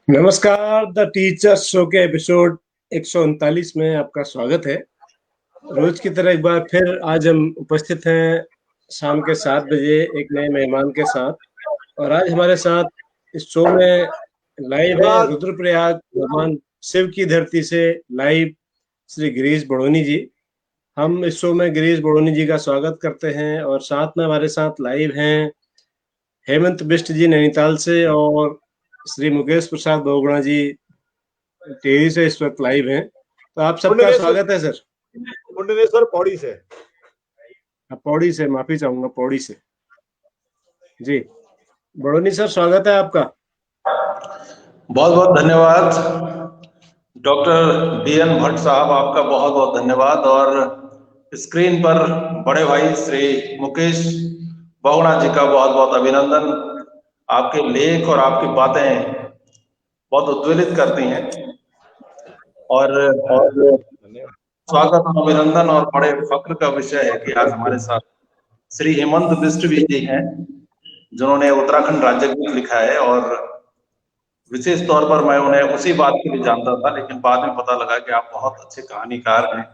नमस्कार, the teachers show के episode 139 में आपका स्वागत है। रोज की तरह एक बार फिर आज हम उपस्थित हैं शाम के 7 बजे एक नए मेहमान के साथ। और आज हमारे साथ इस शो में लाइव है रुद्रप्रयाग भगवान शिव की धरती से लाइव श्री गिरीश बड़ोनी जी। हम इस शो में गिरीश बड़ोनी जी का स्वागत करते हैं और साथ में हमारे साथ लाइव हैं हेमंत बिष्ट जी नैनीताल से और श्री मुकेश प्रसाद बोगड़ा जी टेरी से इस वक्त लाइव हैं। तो आप सबका स्वागत है सर। मुंडनेश्वर पौड़ी से। पौड़ी से, माफी चाहूंगा, पौड़ी से जी। बड़ोनी सर, स्वागत है आपका। बहुत बहुत धन्यवाद डॉक्टर बीएन भट्ट साहब, आपका बहुत बहुत धन्यवाद। और स्क्रीन पर बड़े भाई श्री मुकेश बोगड़ा जी का बहुत बहुत अभिनंदन। आपके लेख और आपकी बातें बहुत उद्वेलित करती हैं और स्वागत और अभिनंदन। और बड़े फक्र का विषय है कि आज हमारे साथ श्री हेमंत बिष्ट जी हैं, जिन्होंने उत्तराखंड राज्य गीत लिखा है। और विशेष तौर पर मैं उन्हें उसी बात के लिए जानता था, लेकिन बाद में पता लगा कि आप बहुत अच्छे कहानीकार हैं।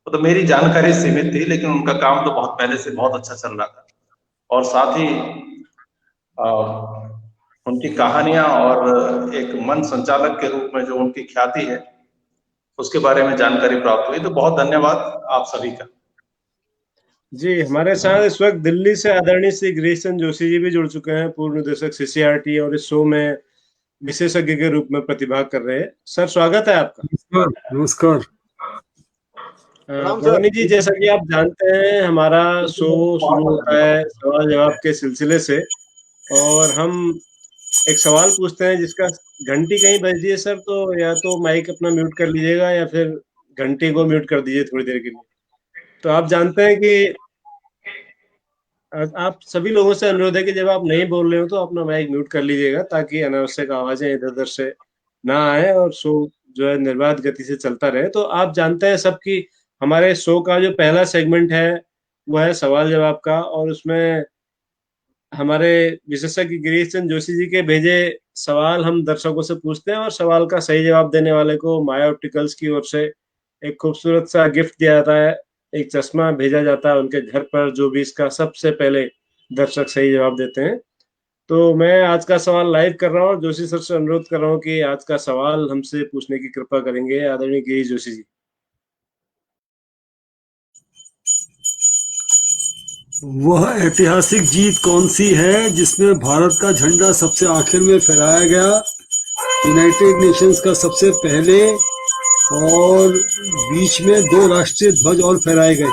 तो मेरी जानकारी सीमित थी, लेकिन उनका काम तो बहुत पहले से बहुत अच्छा चल रहा था। और साथ ही उनकी कहानियां और एक मन संचालक के रूप में जो उनकी ख्याति है, उसके बारे में जानकारी प्राप्त हुई। तो बहुत धन्यवाद आप सभी का। जी, हमारे साथ इस वक्त दिल्ली से आदरणीय श्री गिरीश चंद्र जोशी जी भी जुड़ चुके हैं, पूर्व निदेशक सीसीआरटी, और इस शो में विशेषज्ञ के रूप में प्रतिभाग कर रहे हैं। सर, स्वागत है आपका। नमस्कार। बड़ोनी जी, जैसा कि आप जानते हैं, हमारा शो शुरू होता है सवाल जवाब के सिलसिले से, और हम एक सवाल पूछते हैं जिसका घंटी कहीं बज रही है सर, तो या तो माइक अपना म्यूट कर लीजिएगा या फिर घंटी को म्यूट कर दीजिए थोड़ी देर के लिए। तो आप जानते हैं कि आप सभी लोगों से अनुरोध है कि जब आप नहीं बोल रहे हो तो अपना माइक म्यूट कर लीजिएगा, ताकि अनावश्यक आवाजें इधर उधर से ना आए और शो जो है निर्बाध गति से चलता रहे। तो आप जानते हैं सब कि हमारे शो का जो पहला सेगमेंट है वो है सवाल जवाब का, और उसमें हमारे विशेषज्ञ गिरीश चंद्र जोशी जी के भेजे सवाल हम दर्शकों से पूछते हैं, और सवाल का सही जवाब देने वाले को माया ऑप्टिकल्स की ओर से एक खूबसूरत सा गिफ्ट दिया जाता है, एक चश्मा भेजा जाता है उनके घर पर, जो भी इसका सबसे पहले दर्शक सही जवाब देते हैं। तो मैं आज का सवाल लाइव कर रहा हूँ और जोशी सर से अनुरोध कर रहा हूँ कि आज का सवाल हमसे पूछने की कृपा करेंगे आदरणीय गिरीश जोशी जी। वह ऐतिहासिक जीत कौन सी है जिसमें भारत का झंडा सबसे आखिर में फहराया गया, यूनाइटेड नेशंस का सबसे पहले, और बीच में 2 राष्ट्रीय ध्वज और फहराए गए?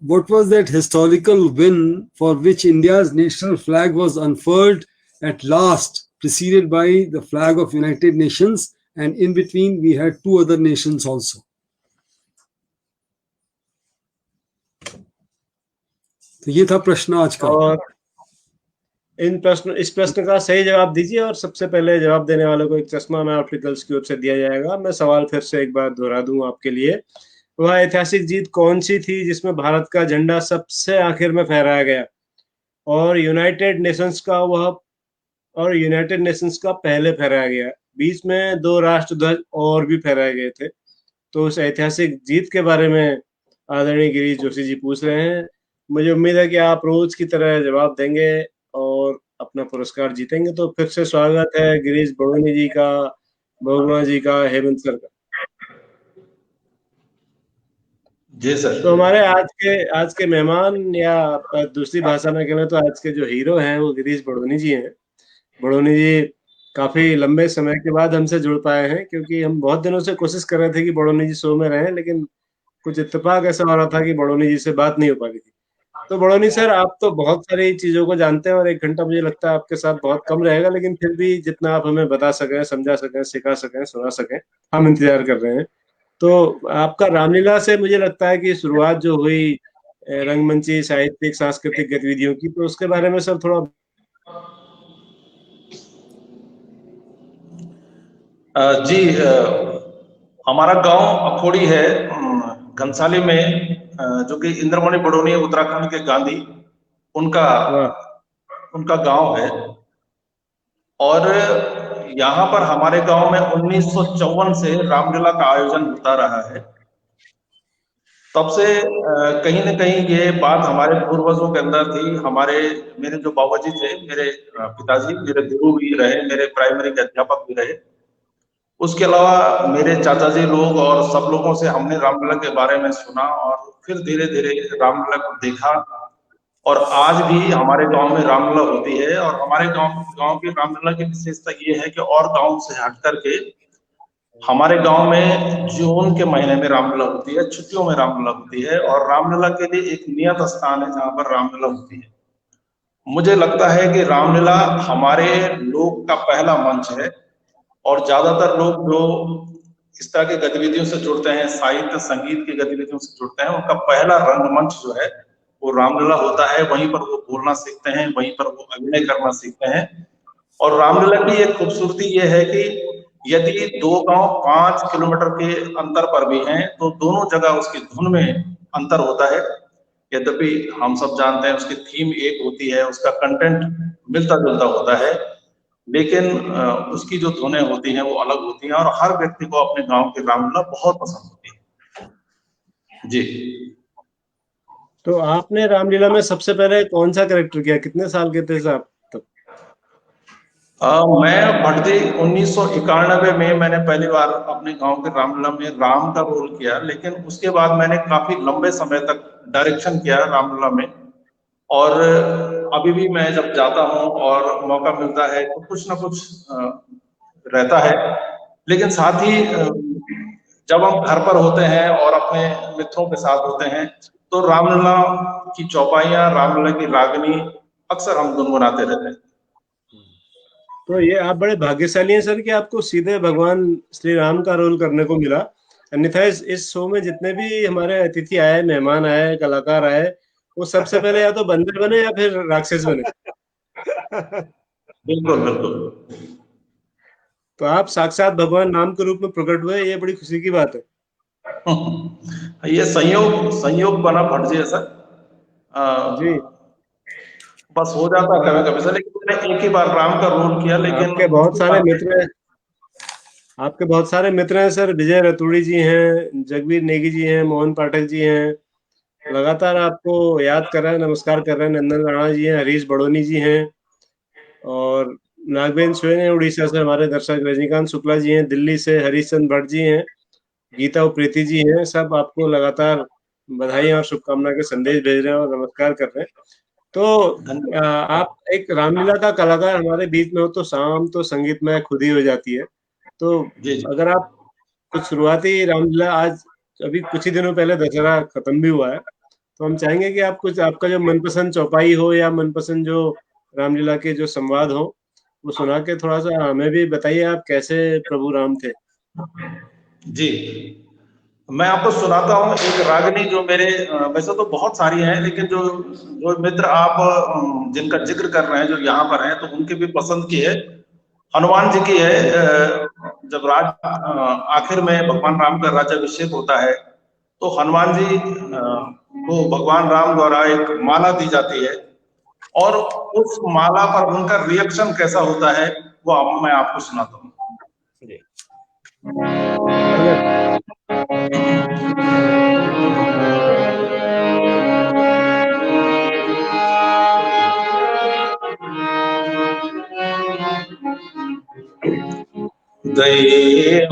What was that historical win for which India's national flag was unfurled at last, preceded by the flag of United Nations, and in between we had 2 other nations also? तो ये था प्रश्न आज का। और इस प्रश्न का सही जवाब दीजिए, और सबसे पहले जवाब देने वाले को एक चश्मा मैं आपके गर्ल्स की ओर से दिया जाएगा। मैं सवाल फिर से एक बार दोहरा दूं आपके लिए। वह ऐतिहासिक जीत कौन सी थी जिसमें भारत का झंडा सबसे आखिर में फहराया गया और यूनाइटेड नेशंस का पहले फहराया गया, बीच में 2 राष्ट्रध्वज और भी फहराए गए थे। तो उस ऐतिहासिक जीत के बारे में आदरणीय गिरीश जोशी जी पूछ रहे हैं। मुझे उम्मीद है कि आप रोज की तरह जवाब देंगे और अपना पुरस्कार जीतेंगे। तो फिर से स्वागत है गिरीश बड़ोनी जी का, बहुगुणा जी का, हेमंत सर का। जी सर। तो हमारे आज के मेहमान, या दूसरी भाषा में कहें तो आज के जो हीरो हैं वो गिरीश बड़ोनी जी हैं। बड़ोनी जी काफी लंबे समय के बाद हमसे जुड़ पाए हैं, क्योंकि हम बहुत दिनों से कोशिश कर रहे थे कि बड़ोनी जी शो में रहें, लेकिन कुछ इत्तेफाक ऐसा हो रहा था कि बड़ोनी जी से बात नहीं हो पा रही थी। तो बड़ोनी सर, आप तो बहुत सारी चीजों को जानते हैं और 1 घंटा मुझे लगता है आपके साथ बहुत कम रहेगा, लेकिन फिर भी जितना आप हमें बता सकें, समझा सकें, सिखा सकें, सुना सकें, हम इंतजार कर रहे हैं। तो आपका रामलीला से मुझे लगता है कि शुरुआत जो हुई रंगमंची, साहित्यिक, सांस्कृतिक गतिविधियों की, तो उसके बारे में सर थोड़ा। जी, हमारा गांव अखोड़ी है घनसाली में, जो कि इंद्रमणि बड़ोनी उत्तराखंड के गांधी उनका गांव है। और यहाँ पर हमारे गांव में 1954 से रामलीला का आयोजन होता रहा है। तब से कहीं न कहीं ये बात हमारे पूर्वजों के अंदर थी। मेरे जो बाबाजी थे, मेरे पिताजी, मेरे गुरु भी रहे, मेरे प्राइमरी के अध्यापक भी रहे। उसके अलावा मेरे चाचा जी लोग और सब लोगों से हमने रामलीला के बारे में सुना और फिर धीरे धीरे रामलीला को देखा। और आज भी हमारे गांव में रामलीला होती है। और हमारे गांव की रामलीला की विशेषता ये है कि और गांव से हट करके हमारे गांव में जून के महीने में रामलीला होती है, छुट्टियों में रामलीला होती है। और रामलीला के लिए एक नियत स्थान है जहां पर रामलीला होती है। मुझे लगता है कि रामलीला हमारे लोक का पहला मंच है। और ज्यादातर लोग जो इस तरह की गतिविधियों से जुड़ते हैं, साहित्य संगीत की गतिविधियों से जुड़ते हैं, उनका पहला रंगमंच जो है वो रामलीला होता है। वहीं पर वो बोलना सीखते हैं, वहीं पर वो अभिनय करना सीखते हैं। और रामलीला की एक खूबसूरती ये है कि यदि 2 गांव 5 किलोमीटर के अंतर पर भी हैं तो दोनों जगह उसकी धुन में अंतर होता है। यद्यपि हम सब जानते हैं उसकी थीम एक होती है, उसका कंटेंट मिलता जुलता होता है, लेकिन उसकी जो धुनें होती हैं वो अलग होती हैं। और हर व्यक्ति को अपने गांव की रामलीला बहुत पसंद होती है। जी। तो आपने रामलीला में सबसे पहले कौन सा कैरेक्टर किया? कितने साल के थे साहब तब? मैं भटती 1991 में मैंने पहली बार अपने गांव के रामलीला में राम का रोल किया। लेकिन उसके बाद मैंने काफी लंबे समय तक डायरेक्शन किया रामलीला में। और अभी भी मैं जब जाता हूं और मौका मिलता है तो कुछ ना कुछ रहता है। लेकिन साथ ही जब हम घर पर होते हैं और अपने मित्रों के साथ होते हैं तो रामलीला की चौपाइयां, रामलीला की रागनी अक्सर हम गुनगुनाते रहते हैं। तो ये आप बड़े भाग्यशाली हैं सर कि आपको सीधे भगवान श्री राम का रोल करने को मिला। अन्यथा इस शो में जितने भी हमारे अतिथि आए, मेहमान आए, कलाकार आए, वो सबसे पहले या तो बंदर बने या फिर राक्षस बने। बिल्कुल बिल्कुल। तो आप साक्षात भगवान राम के रूप में प्रकट हुए, ये बड़ी खुशी की बात है। ये संयोग बना भट जी ऐसा। जी, बस हो जाता कभी कभी से। लेकिन मैंने एक ही बार राम का रोल किया। लेकिन आपके बहुत सारे मित्र हैं सर। विजय रतूड़ी जी हैं, जगवीर नेगी जी हैं, मोहन पाठक जी हैं, लगातार आपको याद कर रहे हैं, नमस्कार कर रहे हैं। नंदन राणा जी हैं, हरीश बड़ोनी जी हैं और नागवेंद्र सोरेन हैं उड़ीसा से हमारे दर्शक, रजनीकांत शुक्ला जी हैं दिल्ली से, हरीश चंद्र भट्ट जी हैं, गीता उप्रेती जी हैं, सब आपको लगातार बधाई और शुभकामना के संदेश भेज रहे हैं और नमस्कार कर रहे हैं। तो आप एक रामलीला का कलाकार हमारे बीच में हो तो शाम तो संगीतमय खुद ही हो जाती है। तो अगर आप कुछ शुरुआती रामलीला, आज अभी कुछ ही दिनों पहले दशहरा खत्म भी हुआ है, तो हम चाहेंगे कि आप कुछ आपका जो मनपसंद चौपाई हो या मनपसंद जो रामलीला के जो संवाद हो वो सुना के थोड़ा सा हमें भी बताइए आप कैसे प्रभु राम थे। जी, मैं आपको सुनाता हूँ एक रागनी जो मेरे वैसे तो बहुत सारी हैं, लेकिन जो जो मित्र आप जिनका जिक्र कर रहे हैं जो यहाँ पर हैं, तो उनकी भी पसंद की है, हनुमान जी की है। जब आखिर में भगवान राम का राज्याभिषेक होता है तो हनुमान जी को भगवान राम द्वारा एक माला दी जाती है और उस माला पर उनका रिएक्शन कैसा होता है वो मैं आपको सुनाता हूँ। गए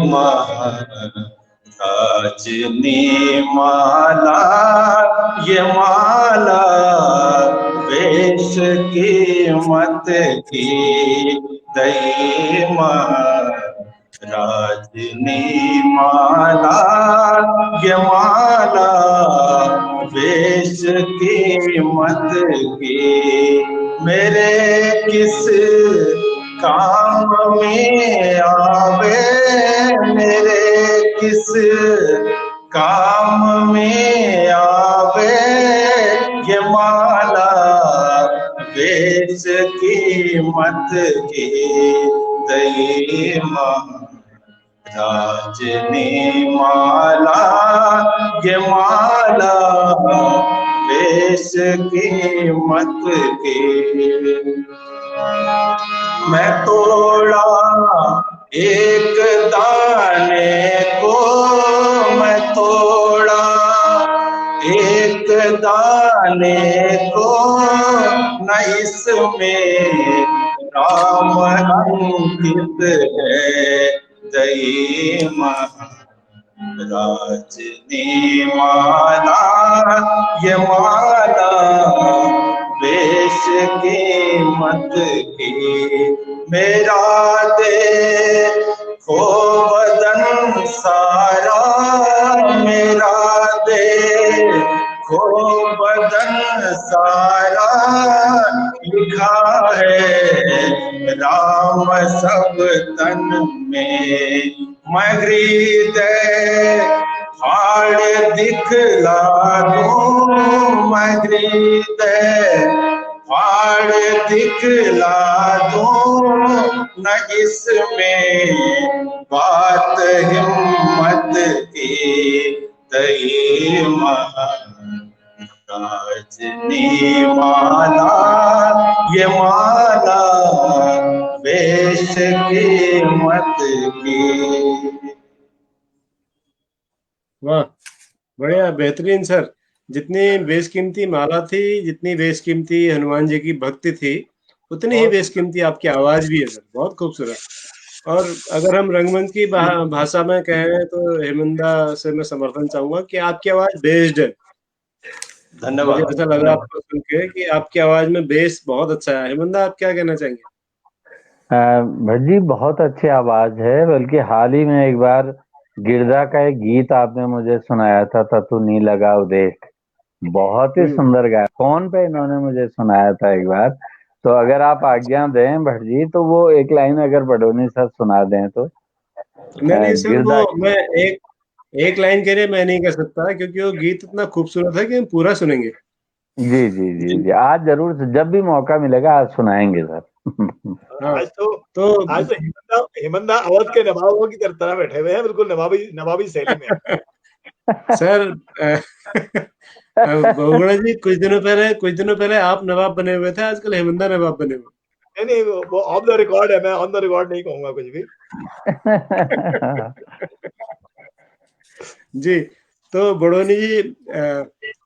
राजनी माला, ये माला वेश कीमत की, दई राजनी माला, ये माला वेश कीमत की, मेरे किस काम में आवे, मेरे किस काम में आवे, ये माला बेच कीमत की, दई राजनी माला, ये माला बेच कीमत की। मैं तोड़ा एक दाने को, मैं तोड़ा एक दाने को, न इसमें राम अंकित है, दई राजनी माला, ये माला बेश कीमत की, मेरा देखो बदन सारा, मेरा देखो बदन सारा, लिखा है राम सब तन में, मैं हृदय फाड़ दिखला दूं, मैं हृदय फाड़ दिखला दूं, न इसमें बात हिम्मत की, दई राजनी माला, ये माला बेश कीमत की। वाह, बढ़िया, बेहतरीन सर। जितनी बेशकीमती माला थी, जितनी बेशकीमती हनुमान जी की भक्ति थी, उतनी ही बेशकीमती आपकी आवाज भी है सर, बहुत खूबसूरत। और अगर हम रंगमंच की भाषा में कहें तो हेमंदा से मैं समर्थन चाहूंगा कि आपकी आवाज बेस्ड है। धन्यवाद। मुझे ऐसा लगा आपको सुन के कि आपकी आवाज में बेस बहुत अच्छा है। हेमंदा, आप क्या कहना चाहेंगे? भट्ट जी बहुत अच्छी आवाज है, बल्कि हाल ही में एक बार गिरजा का एक गीत आपने मुझे सुनाया था, तू नी लगा देख, बहुत ही सुंदर गाया, फोन पे इन्होंने मुझे सुनाया था एक बार। तो अगर आप आज्ञा दें भट्ट जी तो वो एक लाइन अगर बडोनी सर सुना दें तो। नहीं सर, वो मैं एक लाइन के लिए मैं नहीं कर सकता, क्योंकि वो गीत इतना खूबसूरत है कि हम पूरा सुनेंगे। जी जी जी जी, आज जरूर, जब भी मौका मिलेगा आज सुनाएंगे सर। आज तो हेमंदा अवध के नवाबों की तरह बैठे हुए हैं, बिल्कुल नवाबी शैली में। सर बहुगुणा जी, कुछ दिनों पहले आप नवाब बने हुए थे, आजकल हेमंदा नवाब बने हुए। नहीं, वो ऑफ द रिकॉर्ड है, मैं ऑन द रिकॉर्ड नहीं कहूंगा कुछ भी। जी, तो बड़ोनी जी,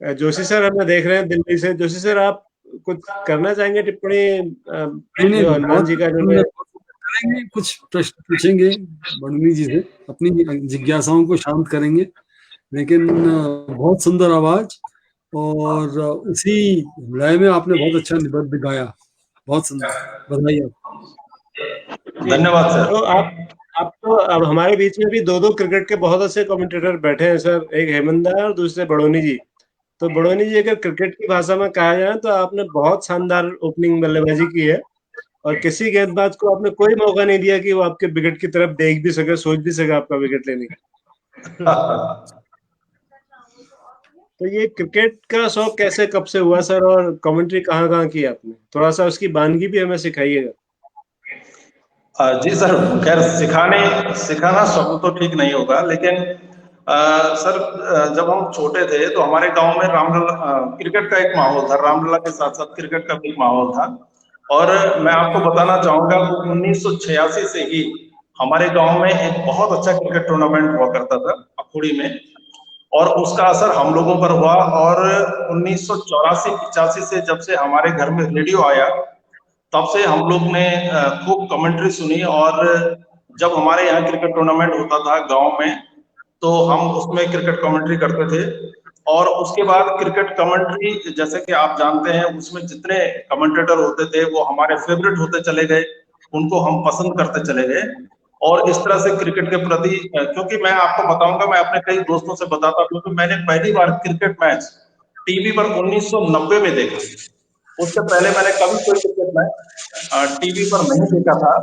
जोशी सर हमें देख रहे हैं दिल्ली से। जोशी सर आप कुछ करना चाहेंगे टिप्पणी? नहीं, जो हनुमान जी का इन्होंने करेंगे, कुछ प्रश्न पूछेंगे बड़नी जी से, अपनी जिज्ञासाओं को शांत करेंगे। लेकिन बहुत सुंदर आवाज, और उसी लय में आपने बहुत अच्छा निबंध गाया, बहुत सुंदर, बधाई आपको। धन्यवाद सर। तो आप तो अब हमारे बीच में भी दो क्रिकेट के बहुत अच्छे कमेंटेटर बैठे हैं सर, एक हेमंत और दूसरे बड़ोनी जी। तो बड़ोनी जी, अगर क्रिकेट की भाषा में कहा जाए तो आपने बहुत शानदार ओपनिंग बल्लेबाजी की है, और किसी गेंदबाज को आपने कोई मौका नहीं दिया कि वो आपके विकेट की तरफ देख भी सके, सोच भी सके आपका विकेट लेने का। तो ये क्रिकेट का शौक कैसे, कब से हुआ सर, और कमेंट्री कहाँ की आपने? थोड़ा सा उसकी वानगी भी हमें सिखाइएगा। जी सर, खैर सिखाना शब्द तो ठीक नहीं होगा, लेकिन सर जब हम छोटे थे तो हमारे गांव में रामलला क्रिकेट का एक माहौल था, रामलला के साथ साथ क्रिकेट का भी एक माहौल था। और मैं आपको बताना चाहूंगा कि 1986 से ही हमारे गांव में एक बहुत अच्छा क्रिकेट टूर्नामेंट हुआ करता था अखुड़ी में, और उसका असर हम लोगों पर हुआ। और 1984-85 से जब से हमारे घर में रेडियो आया, तब से हम लोग ने खूब कमेंट्री सुनी। और जब हमारे यहाँ क्रिकेट टूर्नामेंट होता था गांव में, तो हम उसमें क्रिकेट कमेंट्री करते थे। और उसके बाद क्रिकेट कमेंट्री, जैसे कि आप जानते हैं, उसमें जितने कमेंटेटर होते थे वो हमारे फेवरेट होते चले गए, उनको हम पसंद करते चले गए। और इस तरह से क्रिकेट के प्रति, क्योंकि मैं आपको बताऊंगा, मैं अपने कई दोस्तों से बताता हूँ कि मैंने पहली बार क्रिकेट मैच टीवी पर 1990 में देखा। उससे पहले मैंने कभी कोई क्रिकेट मैच टीवी पर नहीं देखा था।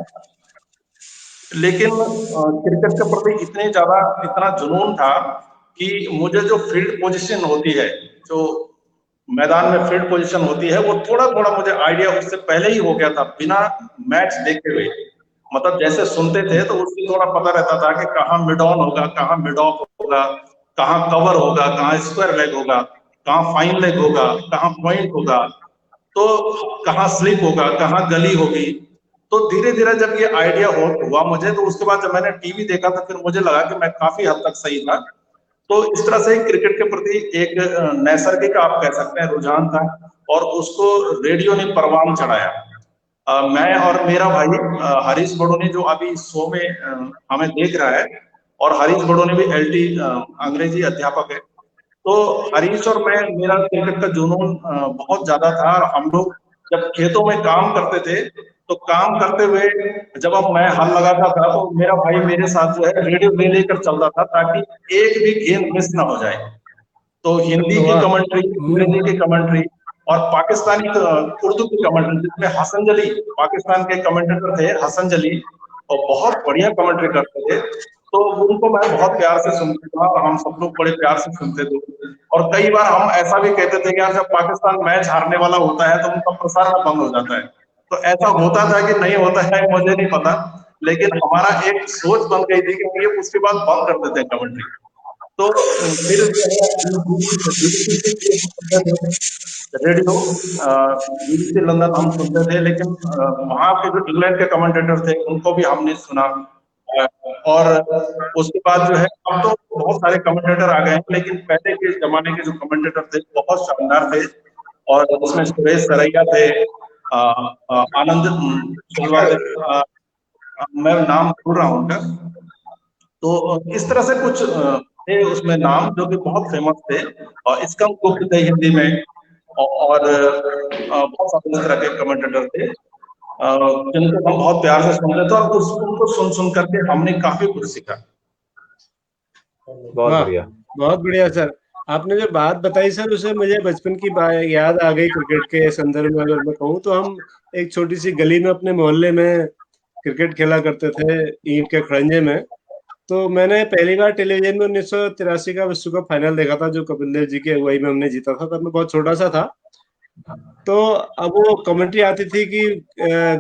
लेकिन क्रिकेट के प्रति इतना जुनून था कि मुझे जो फील्ड पोजीशन होती है, जो मैदान में फील्ड पोजीशन होती है, वो थोड़ा थोड़ा मुझे आइडिया उससे पहले ही हो गया था, बिना मैच देखे हुए। मतलब जैसे सुनते थे तो उससे थोड़ा पता रहता था कि कहाँ मिड ऑन होगा, कहाँ मिड ऑफ होगा, कहाँ कवर होगा, कहाँ स्क्वायर लेग होगा, कहाँ फाइन लेग होगा, कहाँ पॉइंट होगा, तो कहाँ स्लिप होगा, कहाँ गली होगी। तो धीरे धीरे जब ये आइडिया हुआ मुझे, तो उसके बाद जब मैंने टीवी देखा तो फिर मुझे लगा कि मैं काफी हद तक सही था। तो इस तरह से क्रिकेट के प्रति एक नैसर्गिक, आप कह सकते हैं, रुझान था, और उसको रेडियो ने परवान चढ़ाया। मैं और मेरा भाई हरीश बड़ोनी, जो अभी शो में हमें देख रहा है, और हरीश बड़ोनी भी LT अंग्रेजी अध्यापक है। तो हरीश और मेरा क्रिकेट का जुनून बहुत ज्यादा था। और हम लोग जब खेतों में काम करते थे, तो काम करते हुए जब मैं हल लगाता था, तो मेरा भाई मेरे साथ जो है रेडियो ले लेकर चलता था, ताकि एक भी गेंद मिस ना हो जाए। तो हिंदी की कमेंट्री, अंग्रेजी की कमेंट्री, और पाकिस्तानी उर्दू की कमेंट्री, जिसमें हसन जली, पाकिस्तान के कमेंटेटर थे हसन जली, और बहुत बढ़िया कमेंट्री करते थे। तो उनको मैं बहुत प्यार से सुनता था, और हम सब लोग बड़े प्यार से सुनते थे। और कई बार हम ऐसा भी कहते थे कि यार, जब पाकिस्तान मैच हारने वाला होता है तो उनका प्रसारण बंद हो जाता है। तो ऐसा होता था कि नहीं होता है मुझे नहीं पता, लेकिन हमारा एक सोच बन गई थी कि ये उसके बाद बंद कर देते हैं कमेंट्री। तो फिर रेडियो BBC लंदन हम सुनते थे, लेकिन वहां के जो इंग्लैंड के कमेंटेटर थे उनको भी हमने सुना। और उसके बाद जो है, अब तो बहुत सारे कमेंटेटर आ गए हैं, लेकिन पहले के जमाने के जो कमेंटेटर थे बहुत शानदार थे। और उसमें सुरेश सरैया थे, आनंद शिलवा थे, मैं नाम भूल रहा हूँ उनका। तो इस तरह से कुछ थे उसमें नाम जो कि बहुत फेमस थे, और इसका गुप्त थे हिंदी में, और बहुत सारे इस तरह के कमेंटेटर थे जिनको हम बहुत प्यार से सुनते थे, और उनको सुन सुन करके हमने काफी कुछ सीखा। बहुत बढ़िया, बहुत बढ़िया सर। आपने जो बात बताई सर, उससे मुझे बचपन की याद आ गई। क्रिकेट के संदर्भ में अगर मैं कहूँ तो हम एक छोटी सी गली में अपने मोहल्ले में क्रिकेट खेला करते थे, ईंट के खड़ंजे में। तो मैंने पहली बार टेलीविजन में 1983 का विश्व कप फाइनल देखा था, जो कपिल देव जी के अगुवाई में हमने जीता था। तब मैं बहुत छोटा सा था। तो अब वो कमेंट्री आती थी कि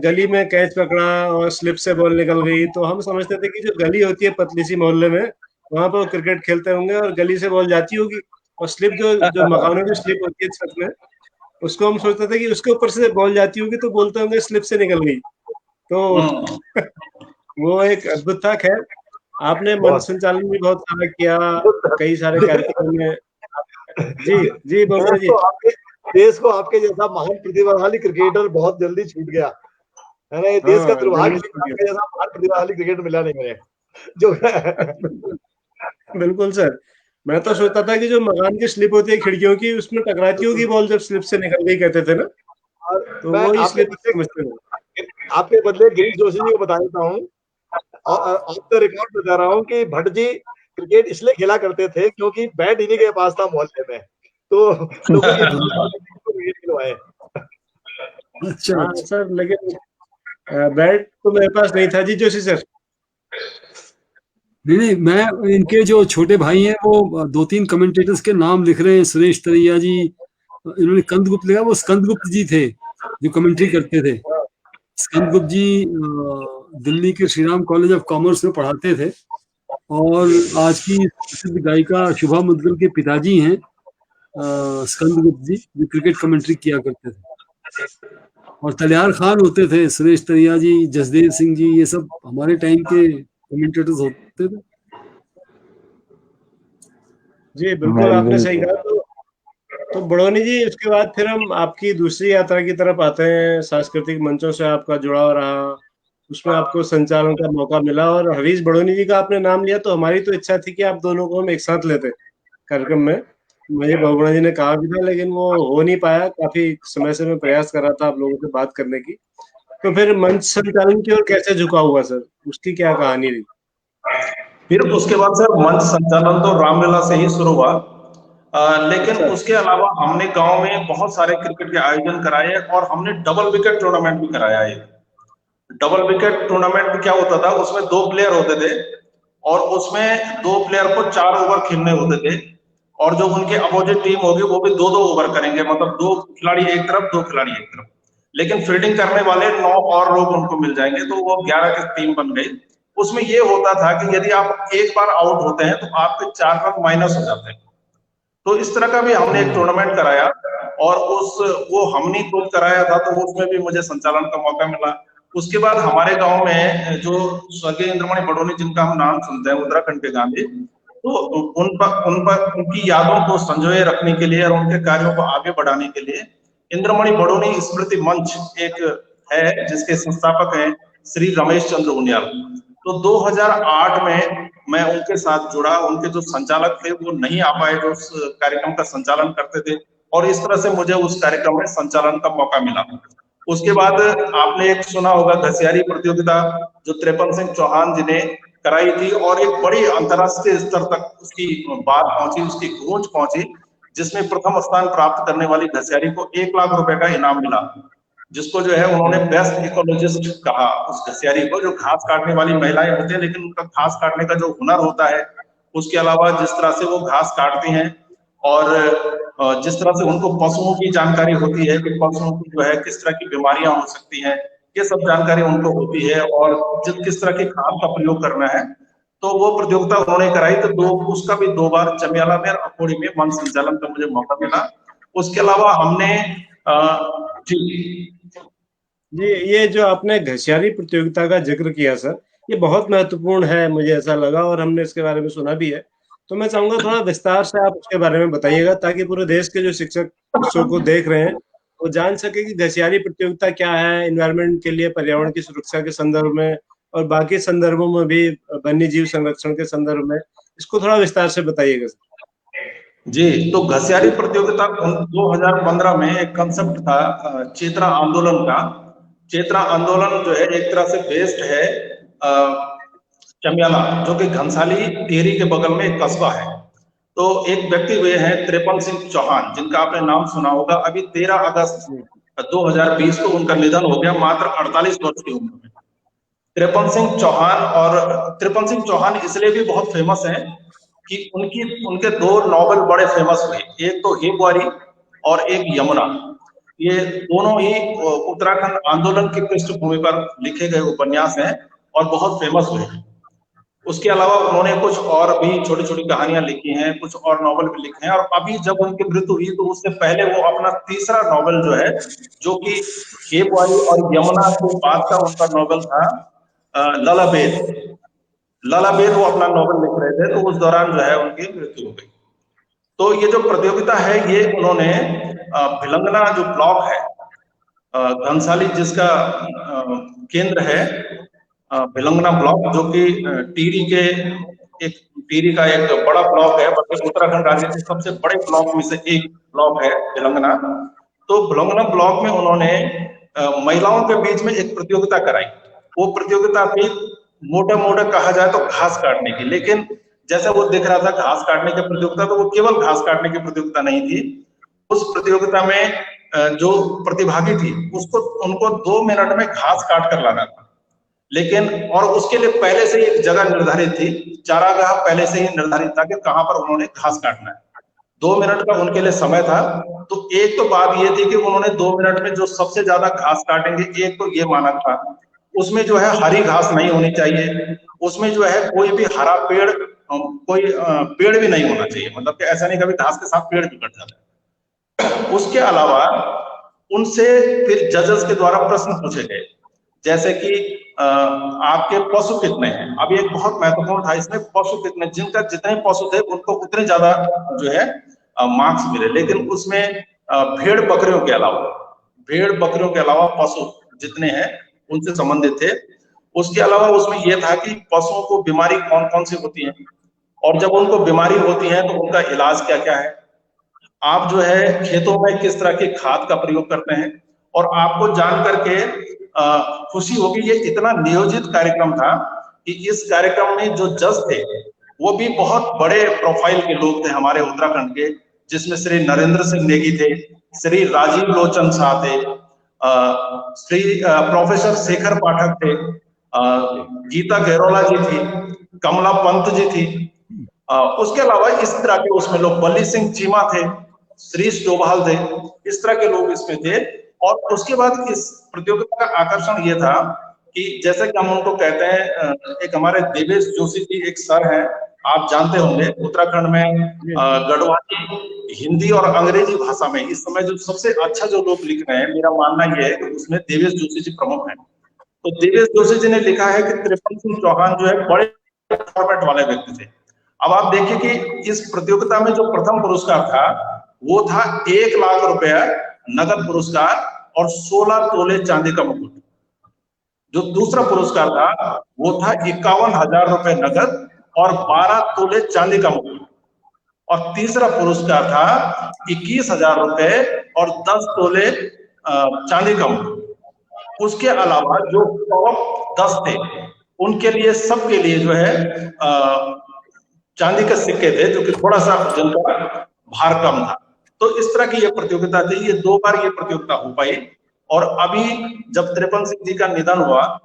गली में कैच पकड़ा और स्लिप से बॉल निकल गई, तो हम समझते थे कि जो गली होती है पतली सी मोहल्ले में, वहां पर वो क्रिकेट खेलते होंगे और गली से बॉल जाती होगी, और स्लिप जो मकानों की स्लिप होती है छत में, उसको हम सोचते थे कि उसके ऊपर से बॉल जाती होगी, तो बोलते होंगे स्लिप से निकल गई। तो वो एक अद्भुत था। खैर, आपने मंच संचालन भी बहुत सारा किया, कई सारे कार्यक्रम में जी बोबड़ा जी, देश को आपके जैसा महान प्रतिभाशाली क्रिकेटर बहुत जल्दी छूट गया है ना। ये देश का हाँ दुर्भाग्य, जल्दी आपके जैसा महान प्रतिभाशाली क्रिकेटर मिला नहीं मुझे जो बिल्कुल सर, मैं तो सोचता था कि जो मकान की स्लिप होती है खिड़कियों की, उसमें टकराती होगी बॉल जब स्लिप से निकल गई कहते थे ना, और तो मैं वो ही स्लिप समझते थे। आपके बदले गिरीश जोशी जी को बता देता हूँ, और आपका रिकॉर्ड बता रहा हूँ कि भट्ट जी क्रिकेट इसलिए खेला करते थे क्योंकि बैट इन्हीं के पास था मोहल्ले में, तो लोगों की खिलवाए। अच्छा हाँ अच्छा। सर, लेकिन बैट तो मेरे पास नहीं था जी जोशी सर। नहीं नहीं, मैं इनके जो छोटे भाई हैं वो 2-3 कमेंटेटर्स के नाम लिख रहे हैं, सुरेश तरैया जी, इन्होंने स्कंदगुप्त लिखा, वो स्कंदगुप्त जी थे जो कमेंट्री करते थे। स्कंदगुप्त जी दिल्ली के Shri Ram college of commerce में पढ़ाते थे, और आज की प्रसिद्ध गायिका शुभा मुद्गल के पिताजी हैं स्कंदगुप्त जी, जो क्रिकेट कमेंट्री किया करते थे। और तलियार खान होते थे, सुरेश तरैया जी, जसदेव सिंह जी, ये सब हमारे टाइम के कमेंटेटर्स होते थे। जी बिल्कुल, आपने सही बिल्कुल। कहा। तो बड़ोनी जी, उसके बाद फिर हम आपकी दूसरी यात्रा की तरफ आते हैं। सांस्कृतिक मंचों से आपका जुड़ाव रहा, उसमें आपको संचालन का मौका मिला, और हरीश बड़ोनी जी का आपने नाम लिया तो हमारी तो इच्छा थी कि आप दोनों को हम एक साथ लेते कार्यक्रम में। मुझे बहुगुणा जी ने कहा भी था, लेकिन वो हो नहीं पाया। काफी समय से मैं प्रयास कर रहा था आप लोगों से बात करने की। तो फिर मंच संचालन की ओर कैसे झुका हुआ सर, उसकी क्या कहानी रही? फिर उसके बाद सर मंच संचालन तो रामलीला से ही शुरू हुआ, लेकिन अच्छा। उसके अलावा हमने गांव में बहुत सारे क्रिकेट के आयोजन कराए, और हमने डबल विकेट टूर्नामेंट भी कराया है। डबल विकेट टूर्नामेंट में क्या होता था, उसमें 2 प्लेयर होते थे, और उसमें 2 प्लेयर को 4 ओवर खेलने होते थे, और जो उनके अपोजिट टीम होगी वो भी 2-2 ओवर करेंगे, मतलब 2 खिलाड़ी एक तरफ, 2 खिलाड़ी एक तरफ। लेकिन फील्डिंग करने वाले 9 और लोग उनको मिल जाएंगे, तो वो 11 की टीम बन गई। उसमें ये होता था कि यदि आप एक बार आउट होते हैं तो आपके 4 रन माइनस हो जाते हैं। तो इस तरह का भी हमने एक टूर्नामेंट कराया, और वो हमने खुद कराया था, तो उसमें भी मुझे संचालन का मौका मिला। उसके बाद हमारे गांव में जो स्वर्गीय इंद्रमणि बड़ोनी, जिनका हम नाम सुनते हैं, उत्तराखंड के गांधी, तो उनकी यादों को संजोए रखने के लिए और उनके कार्यों को आगे बढ़ाने के लिए इंद्रमणि बड़ोनी स्मृति मंच एक है, जिसके संस्थापक हैं श्री रमेश चंद्र उनियाल। तो 2008 में मैं उनके साथ जुड़ा। उनके जो संचालक थे वो नहीं आ पाए, जो उस कार्यक्रम का संचालन करते थे, और इस तरह से मुझे उस कार्यक्रम में संचालन का मौका मिला। उसके बाद आपने एक सुना होगा घसियारी प्रतियोगिता, जो 53 सिंह चौहान जी ने कराई थी, और एक बड़ी अंतरराष्ट्रीय स्तर तक उसकी बात पहुंची, उसकी गूंज पहुंची, जिसमें प्रथम स्थान प्राप्त करने वाली घसियारी को 1 लाख रुपए का इनाम मिला, जिसको जो है उन्होंने बेस्ट इकोलॉजिस्ट कहा उस घसियारी को। जो घास काटने वाली महिलाएं होती हैं, लेकिन उनका घास काटने का जो हुनर होता है, उसके अलावा जिस तरह से वो घास काटती हैं, और जिस तरह से उनको पशुओं की जानकारी होती है कि पशुओं की जो है किस तरह की बीमारियां हो सकती हैं, ये सब जानकारी उनको होती है, और किस तरह की खाद का प्रयोग करना है। तो वो प्रतियोगिता उन्होंने कराई, तो उसका भी 2 बार चमियाला में और अकोड़ी में मंच संचालन का मुझे मौका मिला। उसके अलावा हमने जी जी, ये जो आपने घसियारी प्रतियोगिता का जिक्र किया सर, ये बहुत महत्वपूर्ण है, मुझे ऐसा लगा, और हमने इसके बारे में सुना भी है। तो मैं चाहूंगा थोड़ा विस्तार से आप उसके बारे में बताइएगा, ताकि पूरे देश के जो शिक्षक इस शो को देख रहे हैं वो जान सके कि घसियारी प्रतियोगिता क्या है, एनवायरनमेंट के लिए, पर्यावरण की सुरक्षा के संदर्भ में, और बाकी संदर्भों में भी, वन्य जीव संरक्षण के संदर्भ में। इसको थोड़ा विस्तार से बताइएगा सर। जी, तो घसियारी प्रतियोगिता 2015 में एक कंसेप्ट था चेतना आंदोलन का। चेतना आंदोलन जो है एक तरह से बेस्ड है चमियाला, जो कि घनसाली टिहरी के बगल में एक कस्बा है। तो एक व्यक्ति हुए हैं 53 सिंह चौहान, जिनका आपने नाम सुना होगा। अभी 13 अगस्त 2020 को उनका निधन हो गया, मात्र 48 वर्ष की उम्र में। 53 सिंह चौहान, और 53 सिंह चौहान इसलिए भी बहुत फेमस है कि उनके 2 नॉवल बड़े फेमस हुए, एक तो हे ग्वारी और एक यमुना। ये दोनों ही उत्तराखंड आंदोलन की पृष्ठभूमि पर लिखे गए उपन्यास हैं, और बहुत फेमस हुए हैं। उसके अलावा उन्होंने कुछ और भी छोटी छोटी कहानियां लिखी हैं, कुछ और नॉवल भी लिखे हैं, और अभी जब उनकी मृत्यु हुई तो उससे पहले वो अपना तीसरा नॉवल जो है, जो कि हे ग्वारी और यमुना के बाद का उनका नॉवल था ललाबेर, वो अपना नॉवल लिख रहे थे, तो उस दौरान जो है उनकी मृत्यु हो गई। तो ये जो प्रतियोगिता है ये उन्होंने भिलंगना जो ब्लॉक है, घनसाली जिसका केंद्र है, भिलंगना ब्लॉक, जो कि टिहरी का एक बड़ा ब्लॉक है, बल्कि उत्तराखंड राज्य के सबसे बड़े ब्लॉक में से एक ब्लॉक है भिलंगना। तो भिलंगना ब्लॉक में उन्होंने महिलाओं के बीच में एक प्रतियोगिता कराई। वो प्रतियोगिता थी मोटा कहा जाए तो घास काटने की, लेकिन जैसा वो दिख रहा था घास काटने की प्रतियोगिता, तो वो केवल घास काटने की प्रतियोगिता नहीं थी। उस प्रतियोगिता में जो प्रतिभागी थी उनको 2 मिनट में घास काट कर लाना था, लेकिन और उसके लिए पहले से ही एक जगह निर्धारित थी, चारागाह पहले से ही निर्धारित था कि कहां पर उन्होंने घास काटना है। 2 मिनट का उनके लिए समय था। तो एक तो बात ये थी कि उन्होंने 2 मिनट में जो सबसे ज्यादा घास काटेंगे, एक तो ये माना था, उसमें जो है हरी घास नहीं होनी चाहिए, उसमें जो है कोई भी हरा पेड़, कोई पेड़ भी नहीं होना चाहिए, मतलब कि ऐसा नहीं कभी घास के साथ पेड़ भी कट जाता है। उसके अलावा उनसे फिर जजेस के द्वारा प्रश्न पूछे गए, जैसे कि आपके पशु कितने हैं। अब एक बहुत महत्वपूर्ण था इसमें, पशु कितने, जिनका जितने पशु थे उनको उतने ज्यादा जो है मार्क्स मिले, लेकिन उसमें भेड़ बकरियों के अलावा पशु जितने हैं उनसे संबंधित थे। उसके अलावा उसमें यह था कि पशुओं को बीमारी कौन कौन सी होती है, और जब उनको बीमारी होती है तो उनका इलाज क्या क्या है, आप जो है खेतों में किस तरह की खाद का प्रयोग करते हैं। और आपको जान करके खुशी होगी, ये इतना नियोजित कार्यक्रम था कि इस कार्यक्रम में जो जज थे वो भी बहुत बड़े प्रोफाइल के लोग थे हमारे उत्तराखंड के, जिसमें श्री नरेंद्र सिंह नेगी थे, श्री राजीव लोचन शाह थे, श्री प्रोफेसर शेखर पाठक थे, गीता गैरोला जी थी, कमला पंत जी थी। उसके अलावा इस तरह के उसमें लोग, बल्ली सिंह चीमा थे, श्री डोभाल थे, इस तरह के लोग इसमें थे। और उसके बाद इस प्रतियोगिता का आकर्षण ये था कि जैसे कि हम उनको कहते हैं, एक हमारे देवेश जोशी जी एक सर हैं, आप जानते होंगे, उत्तराखंड में गढ़वाली, हिंदी और अंग्रेजी भाषा में इस समय जो सबसे अच्छा जो लोग लिख रहे हैं, मेरा मानना यह है कि उसमें देवेश जोशी जी प्रमुख हैं। तो देवेश जोशी जी ने लिखा है कि त्रिपन सिंह चौहान जो है बड़े फॉर्मेट वाले व्यक्ति थे। अब आप देखिए कि इस प्रतियोगिता में जो प्रथम पुरस्कार था वो था 1 लाख रुपया नगद पुरस्कार और 16 तोले चांदी का मुकुट। जो दूसरा पुरस्कार था वो था 51,000 रुपए नगद और 12 तोले चांदी का मुकुट। और तीसरा पुरस्कार था 21,000 रुपए और 10 तोले चांदी का मुकुट। उसके अलावा जो टॉप 10 थे उनके लिए, सबके लिए जो है चांदी के सिक्के थे, जो कि थोड़ा सा जिनका भार कम था। तो इस तरह की ये प्रतियोगिता थी। ये 2 बार ये प्रतियोगिता हो पाई। और अभी जब त्रिपन सिंह जी का निधन हुआ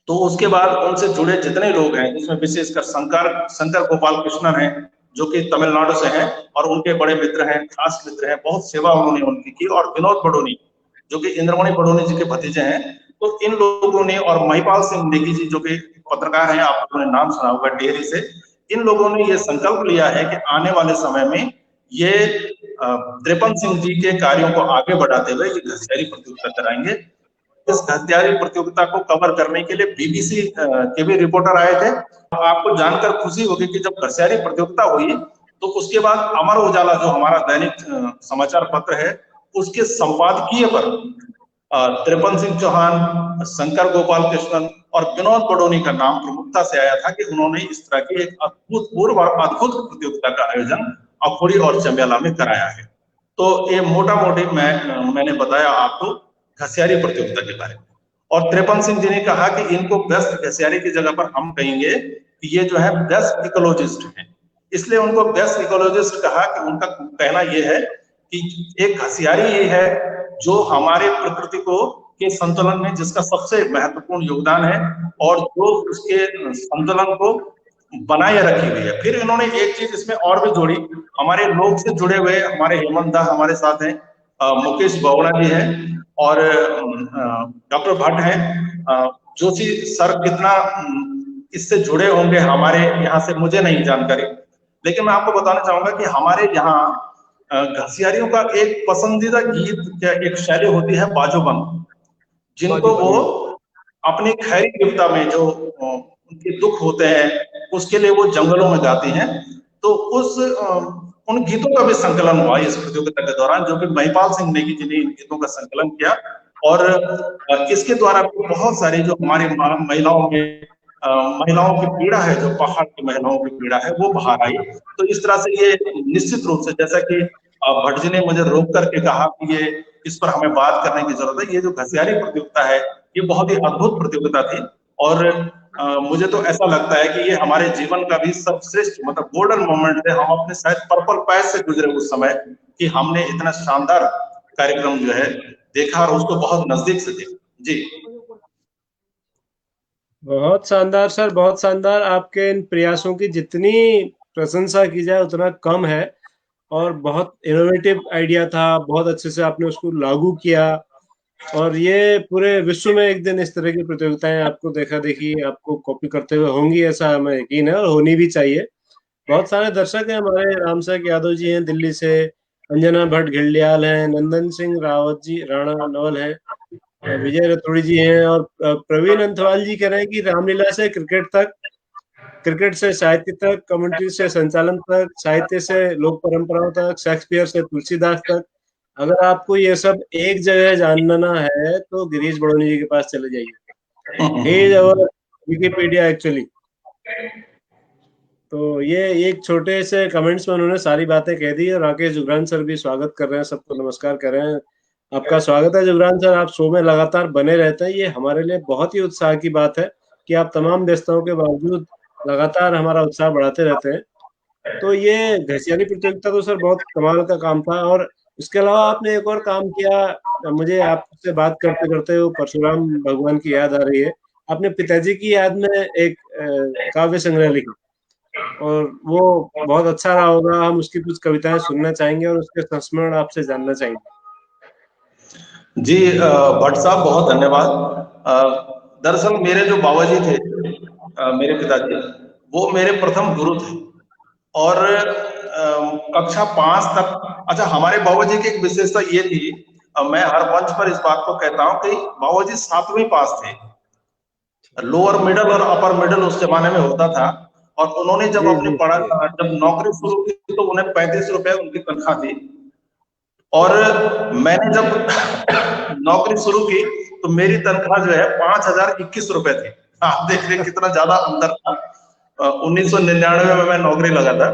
तो उसके बाद उनसे जुड़े जितने लोग हैं, जिसमें विशेषकर शंकर गोपाल कृष्णन हैं, जो कि तमिलनाडु से हैं और उनके बड़े मित्र हैं, खास मित्र हैं, बहुत सेवा उन्होंने उनकी की। और विनोद बडोनी, जो कि इंद्रमणि बडोनी जी के भतीजे हैं, तो इन लोगों ने, और महिपाल सिंह नेगी जी जो कि पत्रकार हैं, आप लोगों ने नाम सुना होगा टिहरी से, इन लोगों ने ये संकल्प लिया है कि आने वाले समय में ये त्रिपन सिंह जी के कार्यों को आगे बढ़ाते हुए ये घसियारी प्रतियोगिता कराएंगे। इस घसियारी प्रतियोगिता को कवर करने के लिए बीबीसी के भी रिपोर्टर आए थे। आपको जानकर खुशी होगी कि जब घसियारी प्रतियोगिता हुई तो उसके बाद अमर उजाला, जो हमारा दैनिक समाचार पत्र है, उसके संपादकीय पर त्रिपन सिंह चौहान, शंकर गोपाल कृष्णन और विनोद बडोनी का नाम प्रमुखता से आया था कि उन्होंने इस तरह की एक अद्भुत प्रतियोगिता का आयोजन अखोरी और चंबेला में कराया है। तो ये मोटा मोटी मैंने बताया आपको घसियारी प्रतियोगिता के बारे में। और त्रिपन सिंह जी ने कहा कि इनको बेस्ट घसियारी की जगह पर हम कहेंगे कि ये जो है बेस्ट इकोलॉजिस्ट है, इसलिए उनको बेस्ट इकोलॉजिस्ट कहा कि उनका कहना यह है कि एक घसियारी ये है जो हमारे प्रकृति को के संतुलन में जिसका सबसे महत्वपूर्ण योगदान है और जो उसके संतुलन को बनाए रखी हुई है। फिर इन्होंने एक चीज इसमें और भी जोड़ी, हमारे लोग से जुड़े हुए हमारे हेमंत दा हमारे साथ हैं, मुकेश बौड़ा जी हैं और डॉक्टर भट्ट हैं। जोशी सर कितना इससे जुड़े होंगे हमारे यहाँ से मुझे नहीं जानकारी, लेकिन मैं आपको बताना चाहूंगा कि हमारे यहाँ घसियारियों का एक पसंदीदा गीत, एक शैली होती है बाजोबंद, जिनको वो अपनी खैरी विपदा में जो उनके दुख होते हैं उसके लिए वो जंगलों में गाती हैं। तो उन गीतों का भी संकलन हुआ इस प्रतियोगिता के दौरान, जो कि महिपाल सिंह नेगी जी ने इन गीतों का संकलन किया। और इसके द्वारा बहुत सारी जो हमारी महिलाओं की पीड़ा है, जो पहाड़ की महिलाओं की पीड़ा है, वो बाहर आई। तो इस तरह से ये निश्चित रूप से, जैसा कि भट्ट जी ने मुझे रोक करके कहा कि ये इस पर हमें बात करने की जरूरत है, ये जो घसियारी प्रतियोगिता है ये बहुत ही अद्भुत प्रतियोगिता थी। और मुझे तो ऐसा लगता है कि ये हमारे जीवन का भी सर्वश्रेष्ठ मतलब गोल्डन मोमेंट है। हम अपने शायद पर्पल पैच से गुजरे उस समय कि हमने इतना शानदार कार्यक्रम जो है देखा और उसको बहुत नजदीक से देखा। जी बहुत शानदार सर, बहुत शानदार। आपके इन प्रयासों की जितनी प्रशंसा की जाए उतना कम है, और बहुत इनोवेटिव आइडिया था, बहुत अच्छे से आपने उसको लागू किया, और ये पूरे विश्व में एक दिन इस तरह की प्रतियोगिताएं आपको देखा देखी आपको कॉपी करते हुए होंगी, ऐसा हमें यकीन है और होनी भी चाहिए। बहुत सारे दर्शक हैं हमारे, रामसेवक यादव जी हैं दिल्ली से, अंजना भट्ट घिल्डियाल हैं, नंदन सिंह रावत जी राणा नवल हैं, विजय रतोड़ी जी हैं, और प्रवीण अंथवाल जी कह रहे हैं कि रामलीला से क्रिकेट तक, क्रिकेट से साहित्य तक, कमेंट्री से संचालन तक, साहित्य से लोक परंपराओं तक, शेक्सपियर से तुलसीदास तक, अगर आपको ये सब एक जगह जानना है तो गिरीश बड़ोनी जी के पास चले जाइए। He is our Wikipedia actually. तो ये एक छोटे से कमेंट्स में उन्होंने सारी बातें कह दी। और राकेश जुगरान सर भी स्वागत कर रहे हैं, सबको नमस्कार कर रहे हैं। आपका स्वागत है जुगरान सर, आप शो में लगातार बने रहते हैं, ये हमारे लिए बहुत ही उत्साह की बात है कि आप तमाम व्यस्तताओं के बावजूद लगातार हमारा उत्साह बढ़ाते रहते हैं। तो ये घसियारी प्रतियोगिता तो सर बहुत कमाल का काम था। और इसके अलावा आपने एक और काम किया, मुझे आपसे बात करते करते वो परशुराम भगवान की याद आ रही है। आपने पिताजी की याद में एक काव्य संग्रह लिखा, और वो बहुत अच्छा रहा होगा। हम उसकी कुछ कविताएं सुनना चाहेंगे और उसके संस्मरण आपसे जानना चाहेंगे। जी भट्ट साहब बहुत धन्यवाद। दरअसल मेरे जो बाबा जी थे, मेरे पिताजी, वो मेरे प्रथम गुरु थे। और कक्षा 5 तक, अच्छा हमारे बाबा जी की एक विशेषता ये थी, मैं हर मंच पर इस बात को कहता हूँ कि बाबा जी 7वीं पास थे। लोअर मिडिल और अपर मिडिल उस जमाने में होता था। और उन्होंने जब अपनी जब नौकरी शुरू की तो उन्हें 35 रुपए उनकी तनख्वाह थी। और मैंने जब नौकरी शुरू की तो मेरी तनख्वाह जो है 5021 रुपए थी। आप देख रहे कितना ज्यादा अंतर था। 1999 में मैं नौकरी लगा था।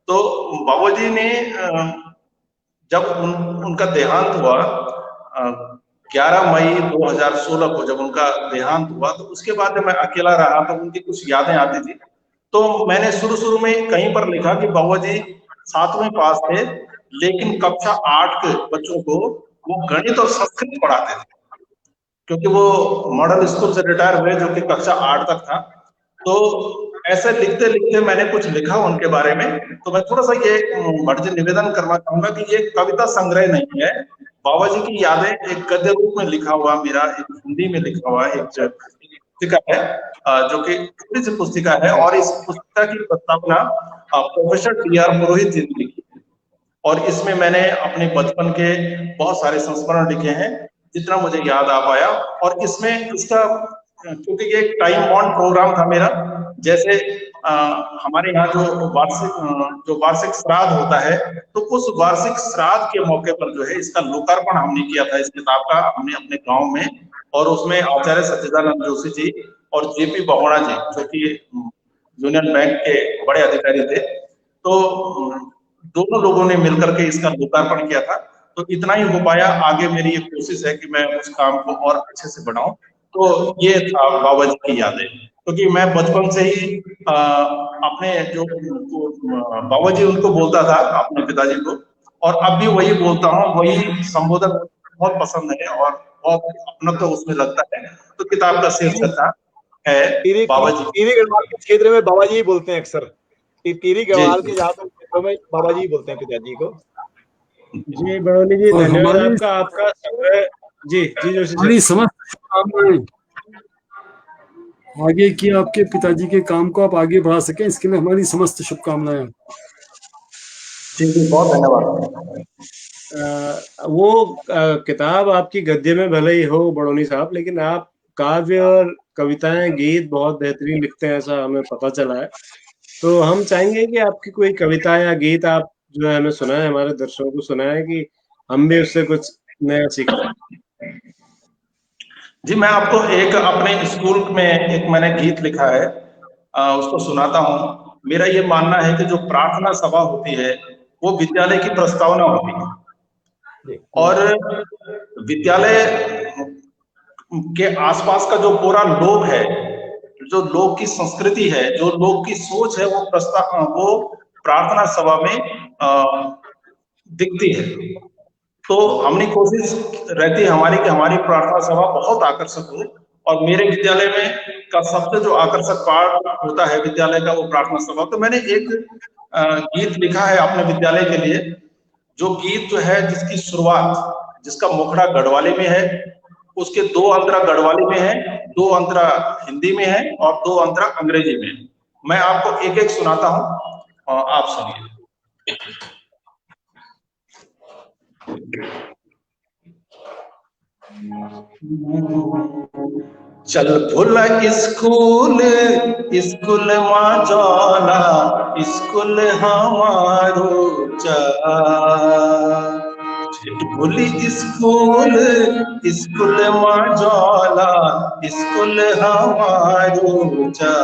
तो बाबूजी ने जब उनका देहांत हुआ 11 मई 2016 को जब उनका देहांत हुआ, तो उसके बाद जब मैं अकेला रहा तो उनकी कुछ यादें आती थी। तो मैंने शुरू में कहीं पर लिखा कि बाबूजी 7वीं पास थे, लेकिन कक्षा 8 के बच्चों को वो गणित और संस्कृत पढ़ाते थे, क्योंकि वो मॉडल स्कूल से रिटायर हुए जो कि कक्षा 8 तक था। तो ऐसे लिखते लिखते मैंने कुछ लिखा उनके बारे में। तो मैं थोड़ा सा ये भट्ट जी निवेदन करना चाहूंगा कि ये कविता संग्रह नहीं है, बाबा जी की यादें एक गद्य रूप में लिखा हुआ, मेरा एक हिंदी में लिखा हुआ एक पुस्तिका है, जो कि छोटी सी पुस्तिका है। और इस पुस्तिका की प्रस्तावना प्रोफेसर टी.आर. पुरोहित जी ने लिखी। और इसमें मैंने अपने बचपन के बहुत सारे संस्मरण लिखे हैं, जितना मुझे याद आ पाया। और इसमें इसका, क्योंकि ये एक टाइम बाउंड प्रोग्राम था मेरा, जैसे हमारे यहाँ जो वार्षिक श्राद्ध होता है, तो उस वार्षिक श्राद्ध के मौके पर जो है इसका लोकार्पण हमने किया था, इस किताब का हमने अपने गांव में। और उसमें आचार्य सच्चिदानंद जोशी जी और जेपी बहुगुणा जी, जो कि यूनियन बैंक के बड़े अधिकारी थे, तो दोनों लोगों ने मिलकर के इसका लोकार्पण किया था। तो इतना ही हो पाया। आगे मेरी ये कोशिश है कि मैं उस काम को और अच्छे से बढ़ाऊं। तो ये था बाबा जी की यादें, क्योंकि मैं बचपन से ही अपने जो बाबा जी उनको बोलता था, अपने पिताजी को, और अब भी वही बोलता हूँ, वही संबोधन बहुत पसंद है और बहुत अपना तो उसमें लगता है। तो किताब का शीर्षक है बाबा जी। टिहरी गढ़वाल के क्षेत्र में बाबा जी बोलते हैं अक्सर। टिहरी गढ़वाल के जहाँ तक क्षेत्रों में बाबा जी बोलते हैं पिताजी को। जी बड़ोनी जी, धन्यवाद आपका संग्रह। जी जोशी हमारी समस्त शुभकामनाएं आगे की, आपके पिताजी के काम को आप आगे बढ़ा सकें, इसके लिए हमारी समस्त शुभकामनाएं। जी बहुत धन्यवाद। वो किताब आपकी गद्य में भले ही हो बड़ोनी साहब, लेकिन आप काव्य और कविताएं, गीत बहुत बेहतरीन लिखते हैं, ऐसा हमें पता चला है। तो हम चाहेंगे कि आपकी कोई कविता या गीत आप जो है हमें सुना है, हमारे दर्शकों को सुना है कि हम भी उससे कुछ नया सीखें। जी, मैं आपको एक अपने स्कूल में एक मैंने गीत लिखा है, उसको सुनाता हूँ। मेरा ये मानना है कि जो प्रार्थना सभा होती है वो विद्यालय की प्रस्तावना होती है, और विद्यालय के आसपास का जो पूरा लोग है, जो लोग की संस्कृति है, जो लोग की सोच है, वो प्रार्थना सभा में दिखती है। तो हमने कोशिश रहती है हमारी कि हमारी प्रार्थना सभा बहुत आकर्षक हो, और मेरे विद्यालय में का सबसे जो आकर्षक पार्ट होता है विद्यालय का, वो प्रार्थना सभा। तो मैंने एक गीत लिखा है अपने विद्यालय के लिए, जो गीत जो है जिसकी शुरुआत, जिसका मुखड़ा गढ़वाली में है, उसके 2 अंतरा गढ़वाली में है, 2 अंतरा हिंदी में है और 2 अंतरा अंग्रेजी में है। मैं आपको एक एक सुनाता हूं और आप सुनिए। चल भुला स्कूल, स्कूल मां जाला, स्कूल हमारो चा। भूली स्कूल, स्कूल मां जाला, स्कूल हमारो चा।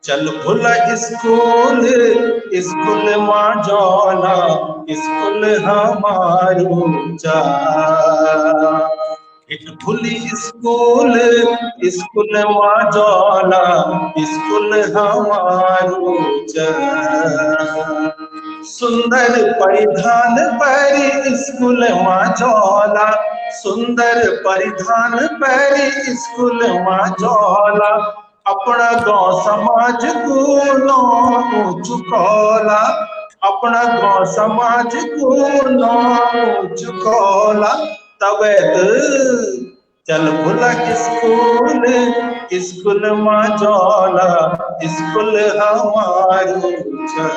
चल भुला स्कूल, स्कूल मां जाला, स्कूल हमारो चा। भूली स्कूल, स्कूल मां जाला, स्कूल हमारो चा। सुंदर परिधान पर स्कूल मां जाला, सुंदर परिधान पर स्कूल मां जाला। अपना गांव समाज को नाम चुकौला, अपना गांव समाज को नाम चुकौला। तबे चल भुला स्कूल, स्कूल मां जाला, स्कूल हमारो चा।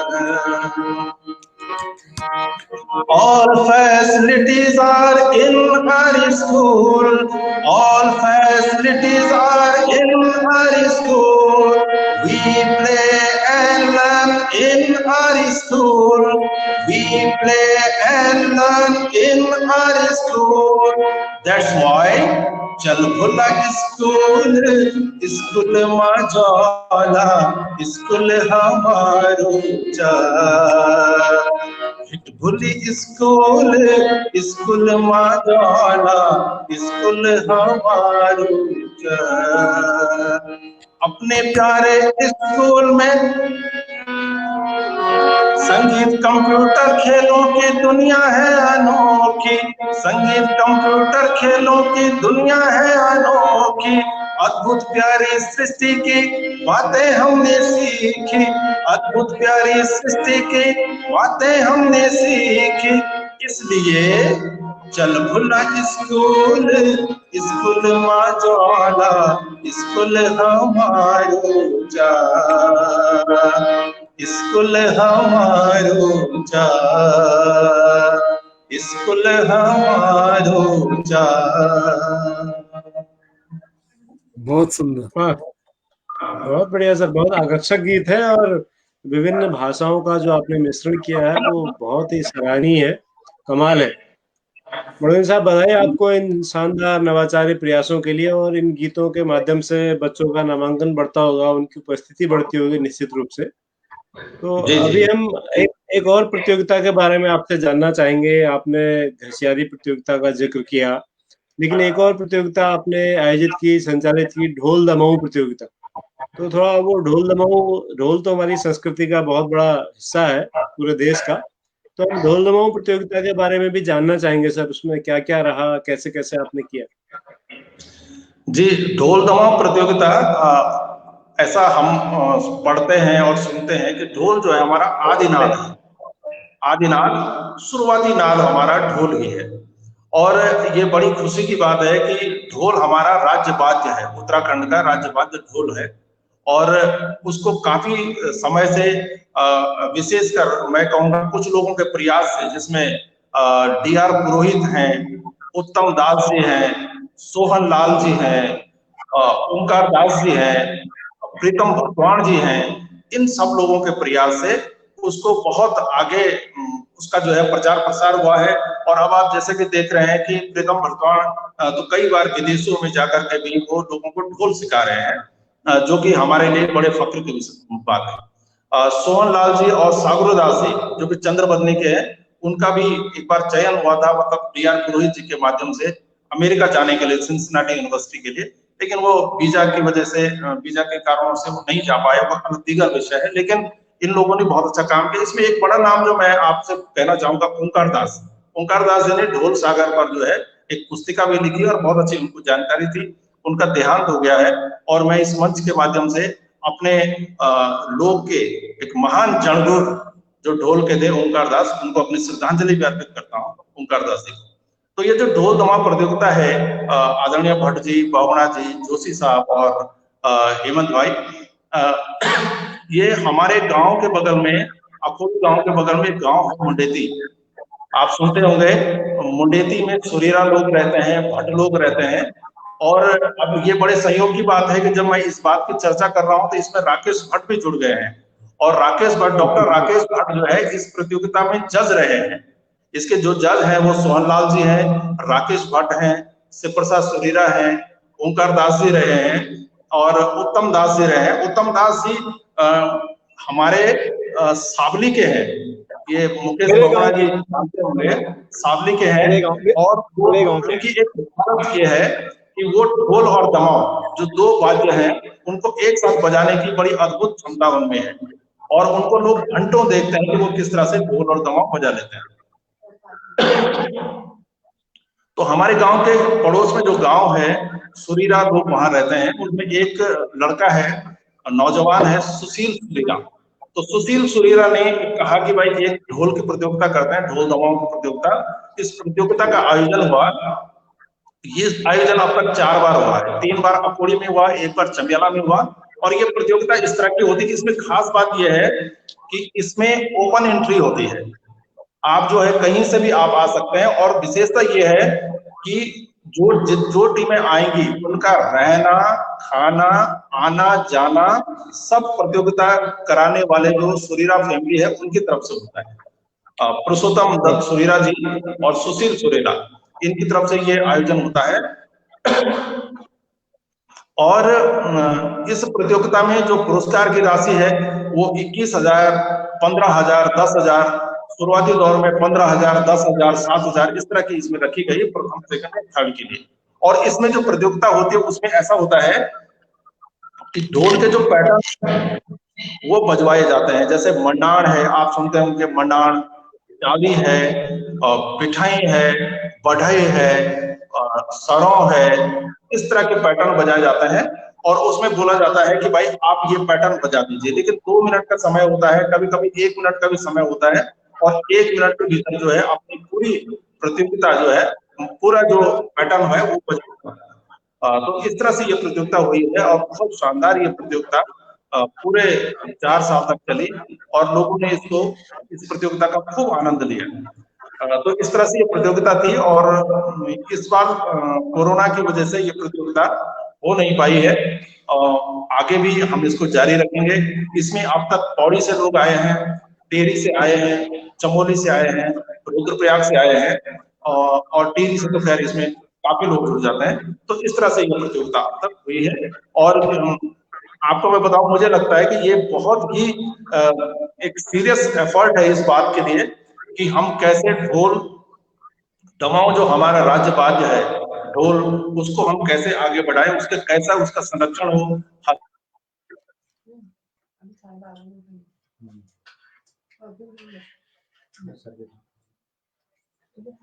All facilities are in our school. All facilities are in our school. We play and learn in our school. We play and learn in our school. That's why चल भुला school, school मां जाला, school हमारो चा। भूली school, school मां जाला, school हमारो चा। अपने प्यारे स्कूल में संगीत कंप्यूटर खेलों की दुनिया है अनोखी, संगीत कंप्यूटर खेलों की दुनिया है अनोखी। अद्भुत प्यारी सृष्टि की बातें हमने सीखी, अद्भुत प्यारी सृष्टि की बातें हमने सीखी। इसलिए चल भुला स्कूल, स्कूल मां जाला, स्कूल हमारो चा। स्कूल हमारो चा, स्कूल हमारो चा। बहुत सुंदर। वाह, बहुत बढ़िया सर, बहुत आकर्षक गीत है, और विभिन्न भाषाओं का जो आपने मिश्रण किया है वो बहुत ही सराहनीय है, कमाल है। बड़ोनी साहब, बधाई आपको इन शानदार नवाचारी प्रयासों के लिए, और इन गीतों के माध्यम से बच्चों का नामांकन बढ़ता होगा, उनकी उपस्थिति बढ़ती होगी निश्चित रूप से। तो जी अभी जी। हम एक और प्रतियोगिता के बारे में आपसे जानना चाहेंगे। आपने घसियारी प्रतियोगिता का जिक्र किया, लेकिन एक और प्रतियोगिता आपने आयोजित की, संचालित की, ढोल दमाऊ प्रतियोगिता। तो थोड़ा वो ढोल दमाऊ, ढोल तो हमारी संस्कृति का बहुत बड़ा हिस्सा है पूरे देश का, तो हम ढोल दमाऊ प्रतियोगिता के बारे में भी जानना चाहेंगे सर, उसमें क्या क्या रहा, कैसे कैसे आपने किया? जी, ढोल दमाऊ प्रतियोगिता, ऐसा हम पढ़ते हैं और सुनते हैं कि ढोल जो है हमारा आदिनाद है, आदिनाद, शुरुआती नाद हमारा ढोल ही है। और ये बड़ी खुशी की बात है कि ढोल हमारा राज्य वाद्य है, उत्तराखंड का राज्य वाद्य ढोल है। और उसको काफी समय से विशेषकर मैं कहूँगा कुछ लोगों के प्रयास से, जिसमें D.R. पुरोहित हैं, उत्तम दास जी हैं, सोहन लाल जी हैं, ओंकार दास जी हैं, प्रीतम भगवान जी हैं, इन सब लोगों के प्रयास से उसको बहुत आगे उसका जो है प्रचार प्रसार हुआ है। और अब आप जैसे कि देख रहे हैं कि प्रीतम भरतवाण तो कई बार विदेशों में जाकर के भी वो लोगों को ढोल सिखा रहे हैं, जो कि हमारे लिए बड़े फख्र की बात है। सोहन लाल जी और सागुरु दास जी जो कि चंद्रबदनी के हैं, उनका भी एक बार चयन हुआ था, मतलब डी.आर. पुरोहित जी के माध्यम से अमेरिका जाने के लिए, सिंसिनाटी यूनिवर्सिटी के लिए, लेकिन वो वीजा की वजह से, वीजा के कारणों से वो नहीं जा पाए, वो दीगर विषय है। लेकिन इन लोगों ने बहुत अच्छा काम किया। इसमें एक बड़ा नाम जो मैं आपसे कहना चाहूंगा, ओंकार दास। ओंकार दास जी ने ढोल सागर पर जो है एक पुस्तिका भी लिखी और बहुत अच्छी उनको जानकारी थी। उनका देहांत हो गया है और मैं इस मंच के माध्यम से अपने लोग के एक महान जड़गुर जो ढोल के थे ओंकार दास, उनको अपनी श्रद्धांजलि भी अर्पित करता हूँ ओंकार दास जी को। तो ये जो ढोल दमाऊ प्रतियोगिता है, आदरणीय भट्ट जी, बहुगुणा जी, जोशी साहब और हेमंत भाई, ये हमारे गांव के बगल में, अखोरी गांव के बगल में एक गांव है मुंडेती। आप सुनते होंगे, मुंडेती में सुरीरा लोग रहते हैं, भट्ट लोग रहते हैं। और अब ये बड़े सहयोग की बात है कि जब मैं इस बात की चर्चा कर रहा हूं तो इसमें राकेश भट्ट भी जुड़ गए हैं। और राकेश भट्ट, डॉक्टर राकेश भट्ट जो है इस प्रतियोगिता में जज रहे हैं। इसके जो जज हैं वो सोहनलाल जी हैं, राकेश भट्ट हैं, शिव प्रसाद सुरीरा हैं, ओंकार दास जी रहे हैं और उत्तम दास जी रहे हैं। उत्तम दास जी हमारे सावली के हैं, ये मुकेश बहुगुणा जी जानते होंगे, सावली के हैं। और उनकी एक खासियत ये है कि वो ढोल और दमाऊ जो दो वाद्य हैं उनको एक साथ बजाने की बड़ी अद्भुत क्षमता उनमें है। और उनको लोग घंटों देखते हैं कि वो किस तरह से ढोल और दमाऊ बजा लेते हैं। तो हमारे गांव के पड़ोस में जो गांव है, सुरीरा लोग वहां रहते हैं, उनमें एक लड़का है, नौजवान है, सुशील सुरीरा। तो सुशील सुरीरा ने कहा कि भाई एक ढोल की प्रतियोगिता करते हैं, ढोल दमाऊ की प्रतियोगिता। इस प्रतियोगिता का आयोजन हुआ, ये आयोजन अब तक 4 बार हुआ है। 3 बार अकोड़ी में हुआ, 1 बार चंबियाला में हुआ। और ये प्रतियोगिता इस तरह की होती है कि इसमें खास बात यह है कि इसमें ओपन एंट्री होती है, आप जो है कहीं से भी आप आ सकते हैं। और विशेषता यह है कि जो टीमें आएंगी उनका रहना, खाना, आना जाना सब प्रतियोगिता कराने वाले जो सुरीरा फैमिली है उनकी तरफ से होता है। पुरुषोत्तम दत्त सुरीरा जी और सुशील सुरीरा, इनकी तरफ से ये आयोजन होता है। और इस प्रतियोगिता में जो पुरस्कार की राशि है वो 21,000, 15,000, 10,000, शुरुआती दौर में 15,000, 10,000, 7,000 इस तरह की इसमें रखी गई प्रथम, सेकंड और थर्ड के लिए। और इसमें जो प्रतियोगिता होती है उसमें ऐसा होता है कि ढोल के जो पैटर्न वो बजवाए जाते हैं। जैसे मंडाण है, आप सुनते होंगे मंडाण, चाली है, पिठाई है, बढ़ई है, सरौ है, इस तरह के पैटर्न बजाए जाते हैं। और उसमें बोला जाता है कि भाई आप ये पैटर्न बजा दीजिए, लेकिन 2 मिनट का समय होता है, कभी कभी 1 मिनट का भी समय होता है। और 1 मिनट के भीतर जो है अपनी पूरी प्रतियोगिता जो है, पूरा जो पैटर्न है वो बजा है। तो इस तरह से ये प्रतियोगिता हुई है और बहुत शानदार ये प्रतियोगिता पूरे 4 साल तक चली और लोगों ने इस प्रतियोगिता का खूब आनंद लिया। तो इस तरह से ये प्रतियोगिता थी। और इस बार कोरोना की वजह से ये प्रतियोगिता हो नहीं पाई है, आगे भी हम इसको जारी रखेंगे। इसमें अब तक पौड़ी से लोग आए हैं, टेरी से आए हैं, चमोली से आए हैं, रुद्रप्रयाग से आए हैं और टेरी से तो खैर इसमें काफी लोग जुड़ जाते हैं। तो इस तरह से ये प्रतियोगिता अब तक हुई है। और आपको मैं बताऊं, मुझे लगता है कि ये बहुत ही एक सीरियस एफर्ट है इस बात के लिए कि हम कैसे ढोल दमाऊ जो हमारा राज्य वाद्य है ढोल, उसको हम कैसे आगे बढ़ाएं, उसके कैसा उसका संरक्षण हो।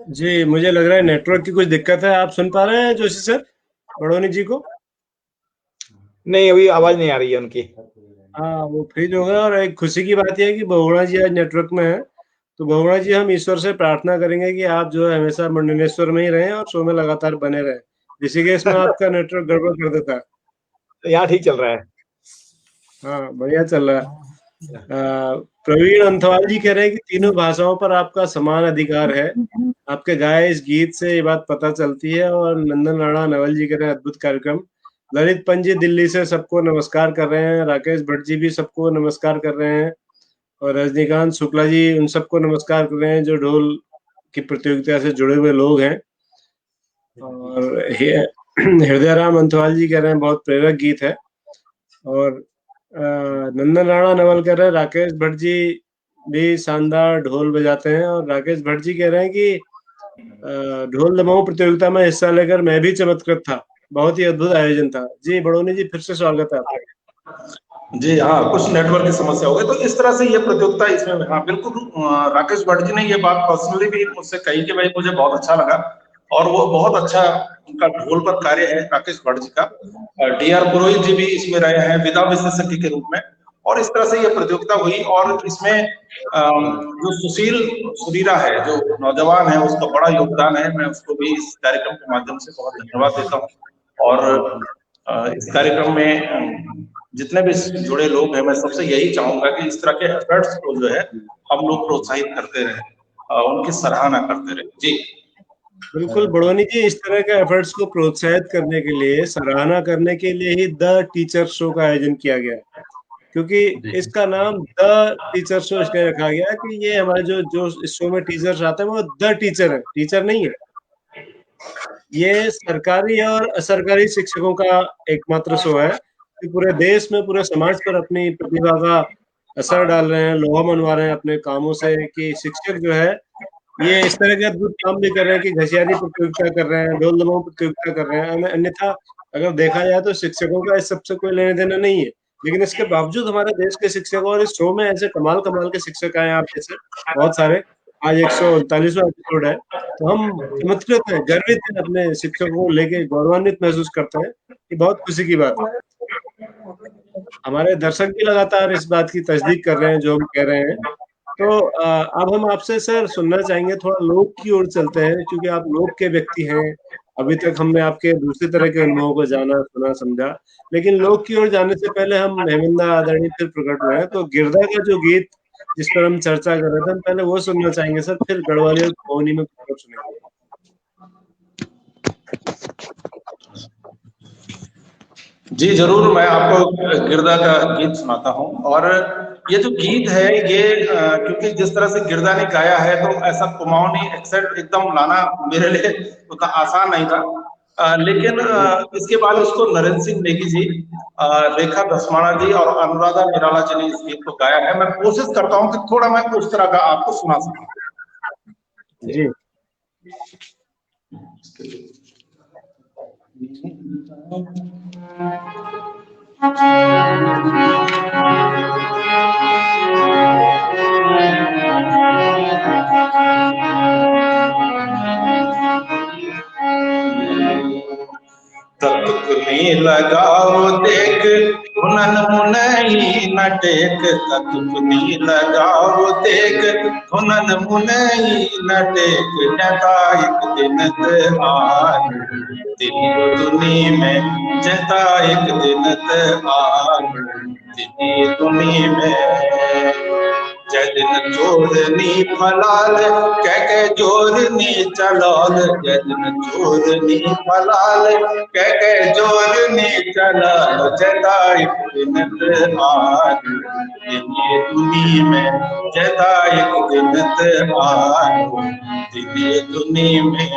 जी, मुझे लग रहा है नेटवर्क की कुछ दिक्कत है। आप सुन पा रहे हैं जोशी सर, बड़ोनी जी को? नहीं, अभी आवाज नहीं आ रही है उनकी। हाँ, वो फ्रीज हो गए। और एक खुशी की बात यह है कि बहुगुणा जी आज नेटवर्क में है। तो बहुगुणा जी, हम ईश्वर से प्रार्थना करेंगे कि आप जो है हमेशा मंडनेश्वर में ही रहें और शो में लगातार बने रहें। इसी केस में आपका नेटवर्क गड़बड़ कर देता है। यहाँ ठीक चल रहा है। हाँ, बढ़िया चल रहा है। प्रवीण अंथवाल जी कह रहे हैं कि तीनों भाषाओं पर आपका समान अधिकार है। आपके गाए इस गीत से ये बात पता चलती है। और नंदन राणा नवल जी कह रहे हैं अद्भुत कार्यक्रम। ललित पंजी दिल्ली से सबको नमस्कार कर रहे हैं। राकेश भट्ट जी भी सबको नमस्कार कर रहे हैं। और रजनीकांत शुक्ला जी, उन सबको नमस्कार कर रहे हैं जो ढोल की प्रतियोगिता से जुड़े हुए लोग हैं। और हृदय राम अंथवाल जी कह रहे हैं बहुत प्रेरक गीत है। और नंदन राणा नवल कह रहे हैं राकेश भट्ट जी भी शानदार ढोल बजाते हैं। और राकेश भट्ट जी कह रहे हैं कि ढोल दमाऊ प्रतियोगिता में हिस्सा लेकर मैं भी चमत्कृत था, बहुत ही अद्भुत आयोजन था। जी बड़ोनी जी, फिर से स्वागत है आपका। जी हाँ, कुछ नेटवर्क की समस्या हो गई, तो इस तरह से ये प्रतियोगिता इसमें, हाँ बिल्कुल, राकेश भट्ट जी ने ये बात पर्सनली भी मुझसे कही कि भाई मुझे बहुत अच्छा लगा, और वो बहुत अच्छा उनका ढोल पर कार्य है राकेश भट्ट जी का। डीआर पुरोहित जी भी इसमें रहे हैं विधा विशेषज्ञ के रूप में, और इस तरह से ये प्रतियोगिता हुई। और इसमें जो सुशील सुरीरा है, जो नौजवान है, उसका बड़ा योगदान है। मैं उसको भी इस कार्यक्रम के माध्यम से बहुत धन्यवाद देता हूँ। और इस कार्यक्रम में जितने भी जुड़े लोग हैं, मैं सबसे यही चाहूंगा कि इस तरह के एफर्ट्स को जो है हम लोग प्रोत्साहित करते रहे, उनकी सराहना करते रहे। जी बिल्कुल बड़ोनी जी, इस तरह के एफर्ट्स को प्रोत्साहित करने के लिए, सराहना करने के लिए ही द टीचर शो का आयोजन किया गया है। क्योंकि इसका नाम द टीचर शो इसलिए रखा गया कि ये हमारे जो इस शो में टीचर्स आते हैं वो द टीचर है, टीचर नहीं है। ये सरकारी और असरकारी शिक्षकों का एकमात्र शो है कि पूरे देश में, पूरे समाज पर अपनी प्रतिभा का असर डाल रहे हैं, लोहा मनवा रहे हैं अपने कामों से कि शिक्षक जो है ये इस तरह के अद्भुत काम भी कर रहे हैं कि घसियारी प्रतियोगिता कर रहे हैं, ढोल दमाऊ प्रतियोगिता कर रहे हैं। अन्यथा अगर देखा जाए तो शिक्षकों का इस सबसे कोई लेने देना नहीं है, लेकिन इसके बावजूद हमारे देश के शिक्षक और इस शो में ऐसे कमाल कमाल के शिक्षक आए आप जैसे बहुत सारे। आज 139वां एपिसोड है, तो हम चमत्कृत हैं, गर्वित हैं, अपने शिक्षकों को लेके गौरवान्वित महसूस करते हैं। ये बहुत खुशी की बात है। हमारे दर्शक भी लगातार इस बात की तस्दीक कर रहे हैं जो हम कह रहे हैं। तो अब हम आपसे सर सुनना चाहेंगे, थोड़ा लोक की ओर चलते हैं, क्योंकि आप लोक के व्यक्ति हैं। अभी तक हमने आपके दूसरी तरह के अनुभवों को जाना, सुना, समझा, लेकिन लोक की ओर जाने से पहले हम हेमिंदा आदरणीय फिर प्रकट हुए हैं, तो गिरधा का जो गीत जिस पर हम चर्चा कर रहे थे, हम पहले वो सुनना चाहेंगे सर, फिर गढ़वाली और कुमाऊनी में कुछ सुनेंगे। जी जरूर, मैं आपको गिरधा का गीत सुनाता हूँ। और ये जो गीत है ये क्योंकि जिस तरह से गिरधा ने गाया है, तो ऐसा कुमाऊनी एक्सेंट एकदम लाना मेरे लिए उतना आसान नहीं था। लेकिन इसके बाद उसको नरेंद्र सिंह नेगी जी, रेखा धस्माना जी और अनुराधा निराला जी ने इस गीत को गाया है। मैं कोशिश करता हूँ कि थोड़ा मैं उस तरह का आपको सुना सकूं। जी ततुकनी लगाओ देख धुनन मुनई न टेक, ततुकनी लगाओ देख धुनन मुनई न टेक, जता एक दिन आन दुनी में, जता एक दिन आन दुनी में। जदिन जोरनी फलाल कह जोरनी चलाल, जदिन जोरनी फलाल कह जोरनी चलाल, जता एक दिन आन दिनी दुनी में, जता एक दिन आन दिनी दुनी में।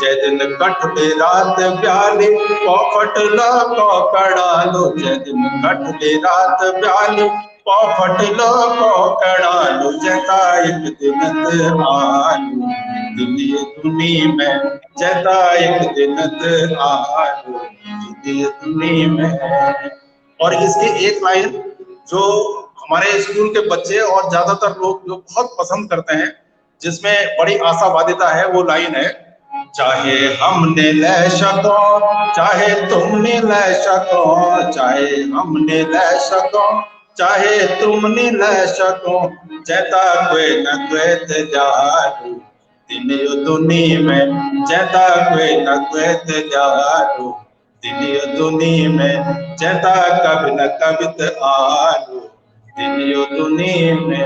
जदिन कठ दे रात ब्याली पौफट लो पकड़ालो, जदिन कठ दे रात ब्याली पौफट लो पकड़ालो, जता एक दिन आलू दिनी दुनी में, जता एक दिन आलू दिनी दुनी में। और इसकी एक लाइन जो हमारे स्कूल के बच्चे और ज्यादातर लोग जो बहुत पसंद करते हैं, जिसमें बड़ी आशावादिता है, वो लाइन है, चाहे हमने ले सको चाहे तुमने ले सको, चाहे हमने ले सको चाहे तुमने ले सको, जता कोई न कोई जारू दिन दुनी में, जता कोई न कोई जारू दिन दुनी में, जता कभी न कभी आरू दिन दुनी में।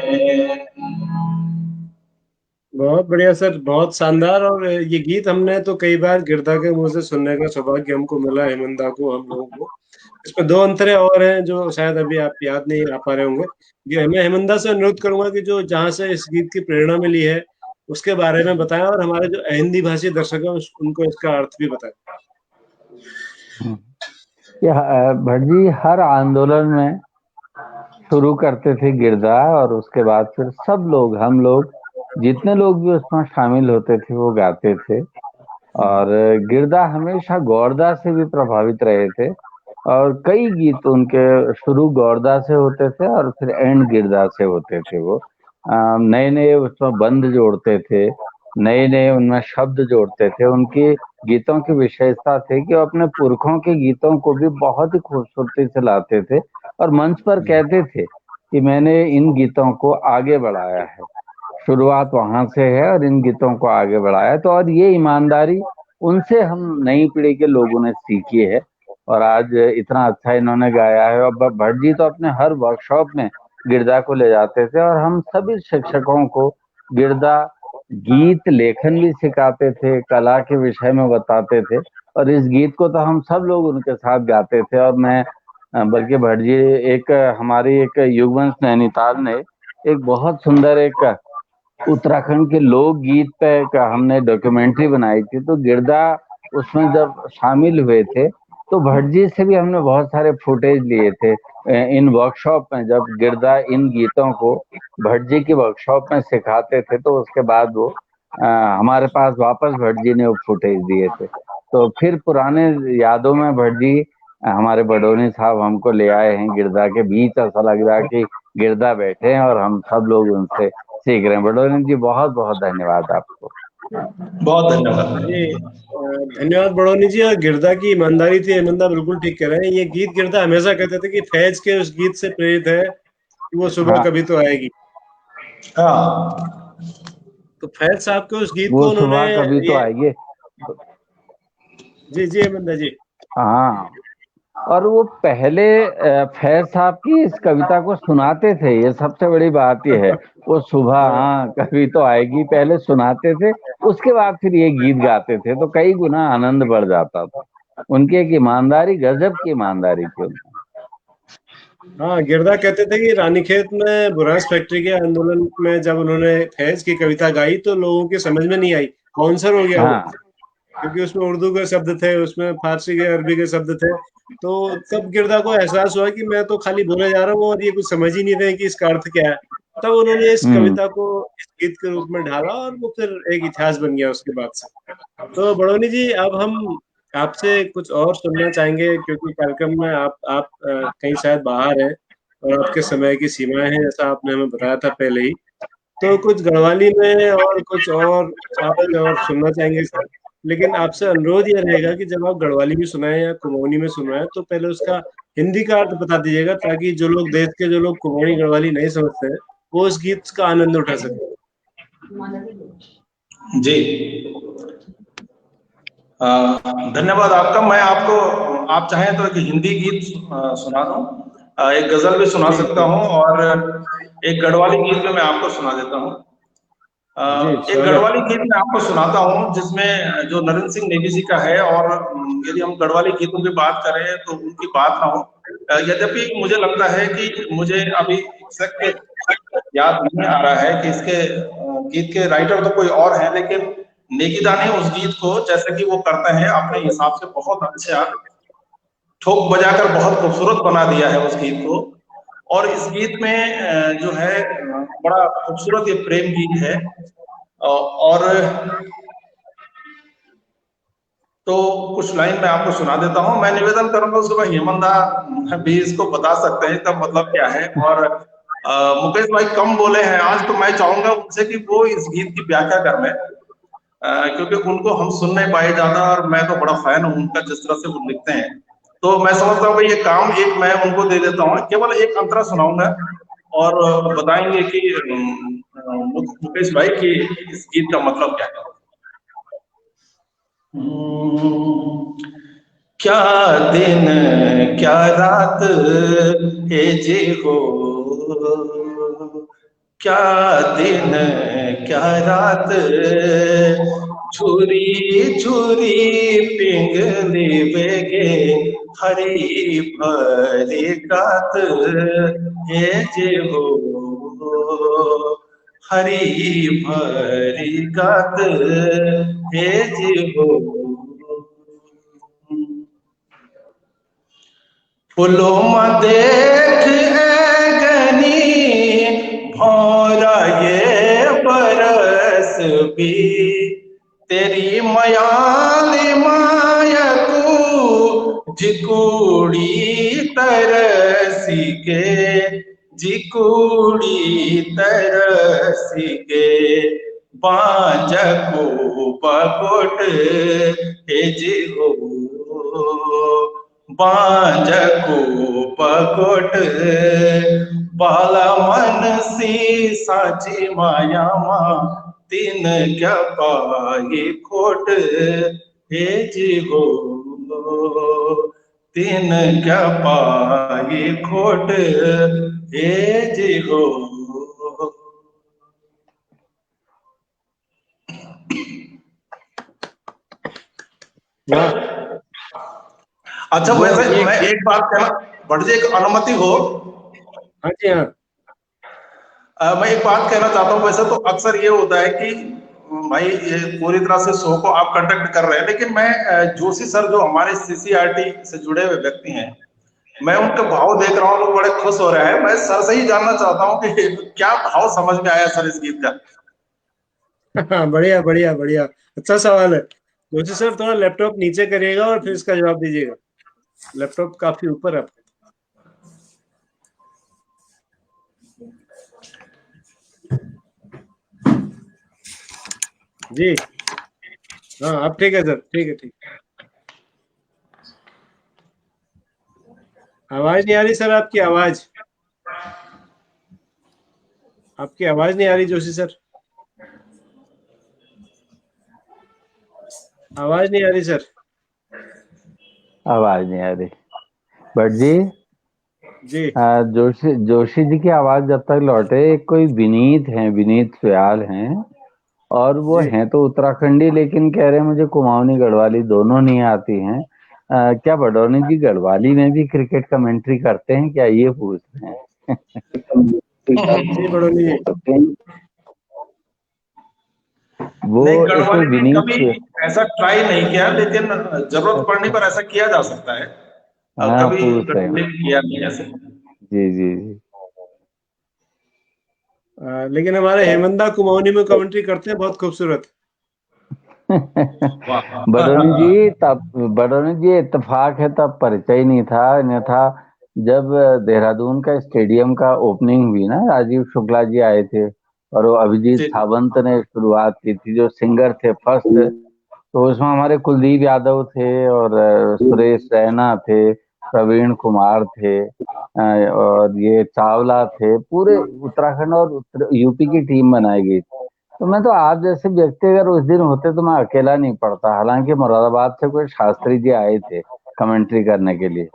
बहुत बढ़िया सर, बहुत शानदार। और ये गीत हमने तो कई बार गिरधा के मुंह से सुनने का सौभाग्य हमको मिला, हेमंदा को, हम लोगों को। इसमें दो अंतरे और हैं जो शायद अभी आप याद नहीं आ पा रहे होंगे। ये मैं हेमंदा से अनुरोध करूंगा कि जो जहाँ से इस गीत की प्रेरणा मिली है उसके बारे में बताएं, और हमारे जो हिंदी भाषी दर्शक हैं उनको इसका अर्थ भी बताएं। भट्ट जी हर आंदोलन में शुरू करते थे गिरधा, और उसके बाद फिर सब लोग, हम लोग जितने लोग भी उसमें शामिल होते थे वो गाते थे। और गिरधा हमेशा गौरदा से भी प्रभावित रहे थे, और कई गीत उनके शुरू गौरदा से होते थे और फिर एंड गिरधा से होते थे। वो नए नए उसमें बंद जोड़ते थे, नए नए उनमें शब्द जोड़ते थे। उनके गीतों की विशेषता थी कि वो अपने पुरखों के गीतों को भी बहुत ही खूबसूरती से लाते थे, और मंच पर कहते थे कि मैंने इन गीतों को आगे बढ़ाया है, शुरुआत वहां से है और इन गीतों को आगे बढ़ाया। तो और ये ईमानदारी उनसे हम नई पीढ़ी के लोगों ने सीखी है, और आज इतना अच्छा इन्होंने गाया है। और भट्ट जी तो अपने हर वर्कशॉप में गिरधा को ले जाते थे, और हम सभी शिक्षकों को गिरधा गीत लेखन भी सिखाते थे, कला के विषय में बताते थे। और इस गीत को तो हम सब लोग उनके साथ गाते थे। और मैं बल्कि भट्ट जी, एक हमारी एक युगवंश नैनीताल ने एक बहुत सुंदर एक उत्तराखंड के लोकगीत पे का हमने डॉक्यूमेंट्री बनाई थी, तो गिरधा उसमें जब शामिल हुए थे तो भट्ट जी से भी हमने बहुत सारे फुटेज लिए थे इन वर्कशॉप में। जब गिरधा इन गीतों को भट्ट जी की वर्कशॉप में सिखाते थे तो उसके बाद वो हमारे पास वापस भट्ट जी ने वो फुटेज दिए थे। तो फिर पुराने यादों में भट्ट जी हमारे बडोनी साहब हमको ले आए हैं गिरधा के बीच। ऐसा लग रहा है कि गिरधा बैठे हैं और हम सब लोग उनसे सीख रहे हैं। बडोनी जी बहुत बहुत धन्यवाद आपको। बहुत धन्यवाद। जी धन्यवाद बड़ौनी जी। और गिरधा की ईमानदारी थी, हेमंदा बिल्कुल ठीक कह रहे हैं। ये गीत गिरधा हमेशा कहते थे कि फैज के उस गीत से प्रेरित है कि वो सुबह हाँ, कभी तो आएगी। हाँ, तो फैज साहब के उस गीत वो को उन्होंने सुबह कभी तो ये, आएगी। जी जी हेमंदा जी। हाँ, और वो पहले फैज साहब की इस कविता को सुनाते थे, ये सबसे बड़ी बात ये है। वो सुबह हाँ हाँ कभी तो आएगी पहले सुनाते थे, उसके बाद फिर ये गीत गाते थे, तो कई गुना आनंद बढ़ जाता था। उनकी एक ईमानदारी, गजब की ईमानदारी थी उनकी। हाँ, गिरधा कहते थे कि रानीखेत में बुरांस फैक्ट्री के आंदोलन में जब उन्होंने फैज की कविता गाई तो लोगों के समझ में नहीं आई, बाउंसर हो गया वो। हाँ, क्योंकि उसमें उर्दू के शब्द थे, उसमें फारसी के, अरबी के शब्द थे। तो तब गिरधा को एहसास हुआ कि मैं तो खाली बोले जा रहा हूँ और ये कुछ समझ ही नहीं रहे कि इसका अर्थ क्या है। तब उन्होंने इस हम्म, कविता को इस गीत के रूप में ढाला और वो फिर एक इतिहास बन गया उसके बाद से। तो बड़ौनी जी, अब हम आपसे कुछ और सुनना चाहेंगे, क्योंकि कार्यक्रम में आप कहीं शायद बाहर हैं और आपके समय की सीमाएं हैं, जैसा आपने हमें बताया था पहले ही। तो कुछ गढ़वाली में और कुछ और आपसे और सुनना चाहेंगे सर। लेकिन आपसे अनुरोध ये रहेगा कि जब आप गढ़वाली में सुनाएं या कुमाऊनी में सुनाएं तो पहले उसका हिंदी का अर्थ बता दीजिएगा, ताकि जो लोग देश के जो लोग कुमाऊनी गढ़वाली नहीं समझते हैं वो उस गीत का आनंद उठा सके। जी, धन्यवाद आपका। मैं आपको, आप चाहें तो एक हिंदी गीत सुना दूं, एक गजल भी सुना जी सकता हूं, और एक गढ़वाली गीत में मैं आपको सुना देता हूं। जी एक स्वागत। गढ़वाली गीत मैं आपको सुनाता हूं जिसमें जो नरेंद्र सिंह नेगी जी का है। और यदि हम गढ़वाली गीतों की बात करें तो उनकी बात ना हो, यद्यपि मुझे लगता है कि मुझे अभी एग्जैक्ट याद नहीं आ रहा है कि इसके गीत के राइटर तो कोई और है, लेकिन नेगीदा ने उस गीत को जैसे कि वो करते हैं अपने हिसाब से बहुत अच्छा ठोक बजाकर बहुत खूबसूरत बना दिया है उस गीत को। और इस गीत में जो है बड़ा खूबसूरत ये प्रेम गीत है। और तो कुछ लाइन मैं आपको सुना देता हूँ। मैं निवेदन करूंगा उसके बाद हेमंदा भी इसको बता सकते हैं इसका मतलब क्या है। और मुकेश भाई कम बोले हैं आज, तो मैं चाहूंगा उनसे कि वो इस गीत की व्याख्या कर लें, क्योंकि उनको हम सुन नहीं पाए ज्यादा, और मैं तो बड़ा फैन हूं उनका जिस तरह से वो लिखते हैं। तो मैं समझता हूँ कि ये काम एक मैं उनको दे देता हूँ, केवल एक अंतरा सुनाऊंगा और बताएंगे कि मुकेश भाई की इस गीत का मतलब क्या है। क्या दिन क्या रात है जे हो, क्या दिन क्या रात, छुरी छुरी पिंगली बेगे, हरी भरी गात हे जे हो, हरी भरी गात हे जे हो। फूलों में देख गनी भौरा ये बरस भी, तेरी मयाली माया को जिकुड़ी तरसी के, जिकुड़ी तरसी के, बांझ को बकोट हेजी हो, बांझ को बकोट बाला मन सी साची माया मां, तीन क्या पाए खोट हेजी हो, तीन क्या पाए खोट हेजी हो। वाह। अच्छा, वैसे मैं एक बात कहना, भट्ट जी एक अनुमति हो? हाँ जी हाँ। मैं एक बात कहना चाहता हूँ। वैसे तो अक्सर ये होता है कि भाई ये पूरी तरह से शो को आप कंडक्ट कर रहे हैं, लेकिन मैं जोशी सर जो हमारे सीसीआरटी से जुड़े हुए व्यक्ति हैं, मैं उनके भाव देख रहा हूँ, लोग बड़े खुश हो रहे हैं। मैं सर से ही जानना चाहता हूँ कि क्या भाव समझ में आया सर इस गीत का? बढ़िया बढ़िया बढ़िया, अच्छा सवाल है। जोशी सर थोड़ा लैपटॉप नीचे करिएगा और फिर इसका जवाब दीजिएगा। लैपटॉप काफी ऊपर है आपका। जी हाँ, अब ठीक है सर, ठीक है, ठीक। आवाज नहीं आ रही सर, आपकी आवाज, आपकी आवाज नहीं आ रही जोशी सर, आवाज नहीं आ रही सर। आवाज नहीं आ रही। भट्ट जी, जी जोशी जी की आवाज जब तक लौटे, कोई विनीत हैं, विनीत सुयाल हैं, और वो जी हैं तो उत्तराखंडी, लेकिन कह रहे हैं मुझे कुमाऊनी गढ़वाली दोनों नहीं आती हैं। क्या बडौनी जी गढ़वाली में भी क्रिकेट कमेंट्री करते हैं क्या, ये पूछ रहे हैं। जी बड़ोनी जी। वो नहीं, एक गढ़वाली ने कभी विनीत, ऐसा ट्राई नहीं किया, लेकिन जरूरत पड़ने पर ऐसा किया जा सकता है। हाँ कभी पूछ रहे हैं। गढ़वाली में किया नहीं ऐसे। जी जी जी। लेकिन हमारे हेमंदा कुमाऊनी में कमेंट्री करते हैं, बहुत खूबसूरत। बडोनी जी, तब बडोनी जी इत्तेफाक है, तब परिचय नहीं था, अन्यथा जब देहरादून का स्टेडियम का ओपनिंग हुई ना, राजीव शुक्ला जी आए थे और वो अभिजीत जी सावंत ने शुरुआत की थी, जो सिंगर थे फर्स्ट, तो उसमें हमारे कुलदीप यादव थे और सुरेश रैना थे, प्रवीण कुमार थे, और ये चावला थे, पूरे उत्तराखंड और यूपी की टीम बनाई गई। तो मैं तो आप जैसे व्यक्ति अगर उस दिन होते तो मैं अकेला नहीं पड़ता, हालांकि मुरादाबाद से कोई शास्त्री जी आए थे कमेंट्री करने के लिए,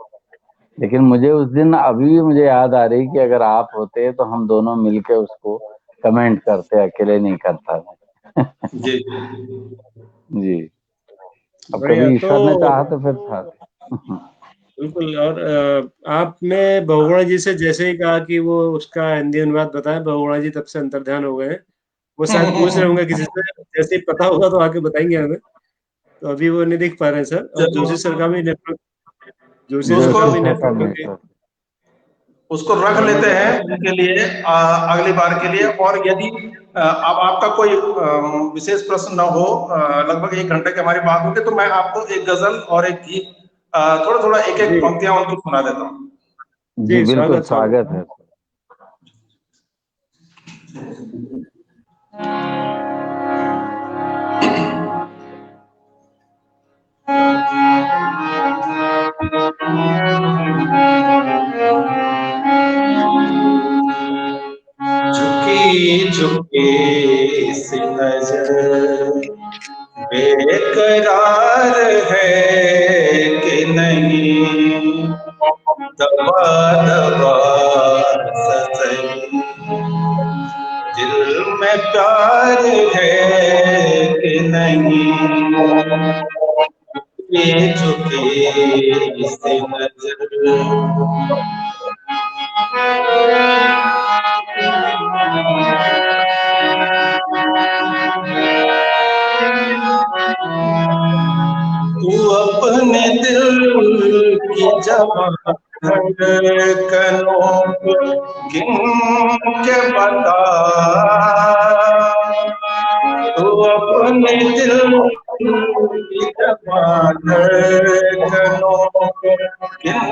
लेकिन मुझे उस दिन अभी भी मुझे याद आ रही कि अगर आप होते तो हम दोनों मिलके उसको कमेंट करते, अकेले नहीं करता मैं। जी। जी। अब बढ़िया। कभी तो ईश्वर ने चाहा तो फिर था। बिल्कुल। और आपने बहुगुणा जी से जैसे ही कहा कि वो उसका हिंदी अनुवाद बताएं, बहुगुणा जी तब से अंतर्ध्यान हो गए हैं। वो शायद पूछ रहे होंगे किसी से, जैसे ही पता होगा तो आके बताएंगे हमें। तो अभी वो नहीं दिख पा रहे हैं सर। और चलो, जोशी सर का भी नेटवर्क, जोशी सर उसको का भी जोशी सर का नेटवर्क अभी नेटवर्क। उसको रख गड़बड़ लेते बता हैं रहा है। उनके लिए, अगली बार के लिए। और यदि अब आपका कोई विशेष प्रश्न न हो, लगभग 1 घंटे की हमारी बात होगी, तो मैं आपको एक गजल और एक गीत थोड़ा थोड़ा एक एक जी पंक्तियां उनकी सुना देता हूँ। जी जी, बिल्कुल, स्वागत स्वागत। स्वागत है। झुकी झुकी सी नजर बेकरार है कि नहीं, दबा दबा सही में प्यार है कि नहीं, ये झुके से नजर। तू अपने दिल की जबान धड़कनों गिन के बता, तू अपने दिल की जबान धड़कनों गिन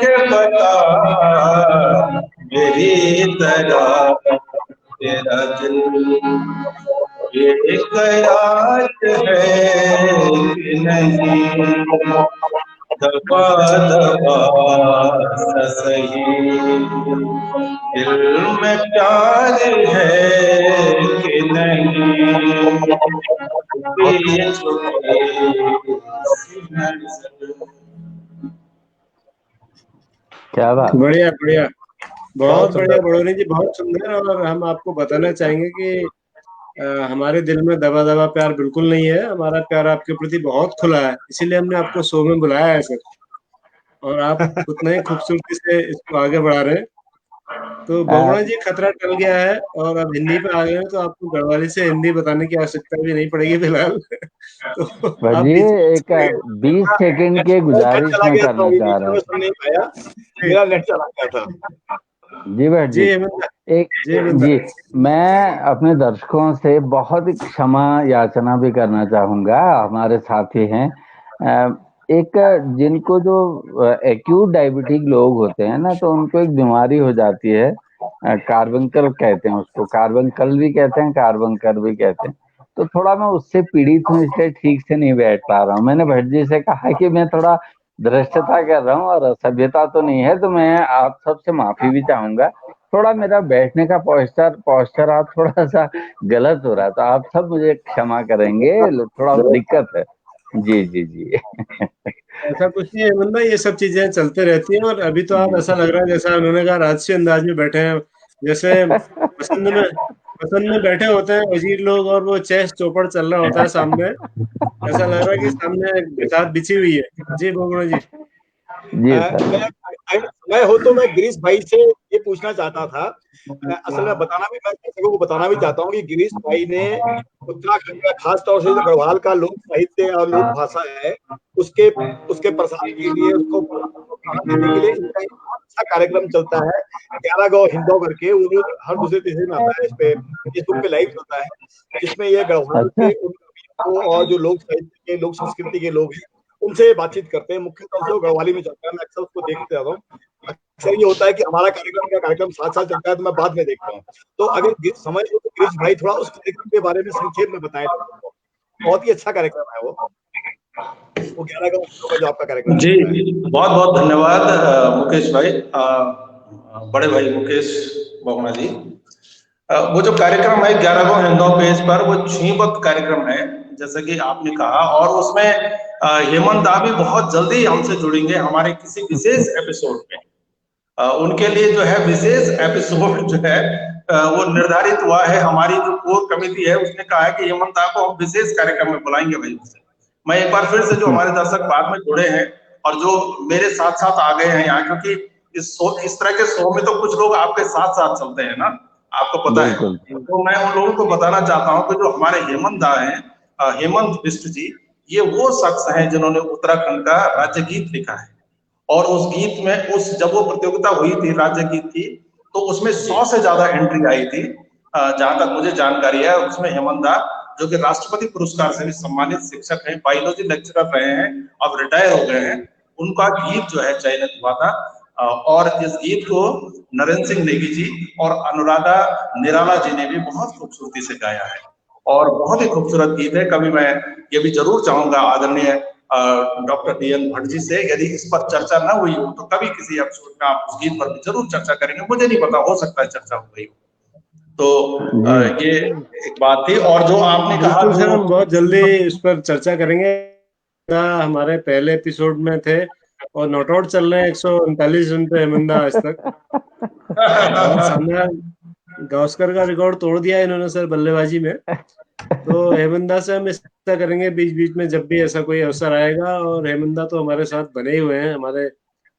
के बता, मेरी तरह तेरा दिल ये कयार है कि नहीं, दबा दबा सा सही, दिल में प्यार है कि नहीं, ये झुके सी नजर। क्या बात। बढ़िया बढ़िया, बहुत बढ़िया सुंदर। बड़ोनी जी, बहुत सुंदर। और हम आपको बताना चाहेंगे कि हमारे दिल में दबा दबा प्यार बिल्कुल नहीं है। हमारा प्यार आपके प्रति बहुत खुला है, इसीलिए हमने आपको शो में बुलाया है सर। और आप उतना ही खूबसूरती से इसको आगे बढ़ा रहे हैं। तो बगुड़ा जी, खतरा टल गया है और अब हिंदी पे आ गए हैं, तो आपको गढ़वाली से हिंदी बताने की आवश्यकता भी नहीं पड़ेगी फिलहाल। तो आप भजी बीच में एक 20 सेकंड की नेट गुजारिश चला मैं गया था, करना अभी चाह बीच रहा में हूँ। सुन नहीं पाया, मेरा नेट चला गया था। जी भट जी जी, हेमंत एक जी हेमंत जी मैं अपने दर्शकों से बहुत ही क्षमा याचना भी करना चाहूंगा। हमारे साथी हैं एक जिनको जो एक्यूट डायबिटिक लोग होते हैं ना, तो उनको एक बीमारी हो जाती है, कार्बंकल कहते हैं उसको, कार्बंकल भी कहते हैं, कार्बंकर भी कहते हैं। तो थोड़ा मैं उससे पीड़ित हूँ, इसलिए ठीक से नहीं बैठ पा रहा हूँ। मैंने भट्ट जी से कहा कि मैं थोड़ा धृष्टता कर रहा हूँ और सभ्यता तो नहीं है, तो मैं आप सबसे माफी भी चाहूंगा। थोड़ा मेरा बैठने का पॉस्चर आप थोड़ा सा गलत हो रहा है, तो आप सब मुझे क्षमा करेंगे, थोड़ा दिक्कत है। जी जी जी। ऐसा कुछ नहीं है हेमंत भाई, ये सब चीजें चलते रहती हैं। और अभी तो आप, जी ऐसा लग रहा है जैसा उन्होंने कहा, राजसी अंदाज में बैठे हैं, जैसे पसंद में पसंद में बैठे होते हैं वजीर लोग और वो चेस चौपड़ चल रहा होता है सामने। ऐसा लग रहा है कि सामने बिसात बिछी हुई है। जी बोगुणा जी। जी सर। मैं हो तो मैं गिरीश भाई से ये पूछना चाहता था, असल में बताना भी, मैं दर्शकों को बताना भी चाहता हूँ कि गिरीश भाई ने उत्तराखंड का, खास तौर से जो गढ़वाल का लोक साहित्य और लोक भाषा है, उसके उसके प्रसार के लिए, उसको बढ़ावा देने के लिए इनका एक बहुत अच्छा कार्यक्रम चलता है, 11 गौ हिंदो करके। वो रोज हर दूसरे तीसरे में आता है, इस पे फेसबुक पे लाइव चलता है, जिसमें ये गढ़वाल अच्छा। के उन कवियों को और जो लोक साहित्य के, लोक संस्कृति के लोग हैं, उनसे बातचीत करते हैं। मुख्य तौर से वो गढ़वाली में चलता है, मैं अक्सर उसको देखते रहता हूँ। अक्सर ये होता है कि हमारा कार्यक्रम साथ साथ चलता है, तो मैं बाद में देखता हूँ। तो अगर समय हो तो गिरीश भाई थोड़ा उस कार्यक्रम के बारे में संक्षेप में बताएं लोगों को। बहुत ही अच्छा कार्यक्रम है वो 11 का जो आपका कार्यक्रम जी, चलता है। बहुत बहुत धन्यवाद मुकेश भाई, बड़े भाई मुकेश बगुणा जी। वो जो कार्यक्रम है 11 गो हिंदो पेज पर, वो छीबद्ध कार्यक्रम है, जैसे कि आपने कहा। और उसमें हेमंत दा भी बहुत जल्दी हमसे जुड़ेंगे हमारे किसी विशेष एपिसोड में। उनके लिए जो है विशेष एपिसोड जो है वो निर्धारित हुआ है। हमारी जो कोर कमेटी है उसने कहा है कि हेमंत दा को हम विशेष कार्यक्रम में बुलाएंगे भाई उनसे। मैं एक बार फिर से, जो हमारे दर्शक बाद में जुड़े हैं और जो मेरे साथ साथ आ गए हैं यहाँ, क्योंकि इस तरह के शो में तो कुछ लोग आपके साथ साथ चलते हैं ना, आपको पता है। बिल्कुल। तो मैं उन लोगों को बताना चाहता हूँ कि जो हमारे हेमंत दा हैं, हेमंत बिष्ट जी, ये वो शख्स हैं जिन्होंने उत्तराखंड का राज्य गीत लिखा है। और उस गीत में, उस जब वो प्रतियोगिता हुई थी राज्य गीत की, तो उसमें 100 से ज्यादा एंट्री आई थी। जहां तक मुझे जानकारी है, उसमें हेमंत दा, जो कि राष्ट्रपति पुरस्कार से भी सम्मानित शिक्षक हैं, बायोलॉजी लेक्चरर रहे हैं, अब रिटायर हो गए हैं, उनका गीत जो है चयनित हुआ था। और इस गीत को नरेंद्र सिंह नेगी जी और अनुराधा निराला जी ने भी बहुत खूबसूरती से गाया है, और बहुत ही खूबसूरत गीत है। कभी मैं ये भी जरूर चाहूंगा आदरणीय डॉक्टर DN भट्ट जी से, यदि इस पर चर्चा न हुई हो तो कभी किसी एपिसोड में आप उस गीत पर भी जरूर चर्चा करेंगे। मुझे नहीं पता, हो सकता है चर्चा हो गई हो। तो ये एक बात थी। और जो आपने कहा, बिल्कुल सर, जो हम बहुत जल्दी इस पर चर्चा करेंगे। हमारे पहले एपिसोड में थे और नॉट आउट चल रहे हैं 139 रन पे हेमंत दा आज तक। बहुत शानदार गावस्कर का रिकॉर्ड तोड़ दिया इन्होंने सर बल्लेबाजी में। तो हेमंदा से हम ऐसा करेंगे बीच बीच में जब भी ऐसा कोई अवसर आएगा, और हेमंदा तो हमारे साथ बने ही हुए हैं, हमारे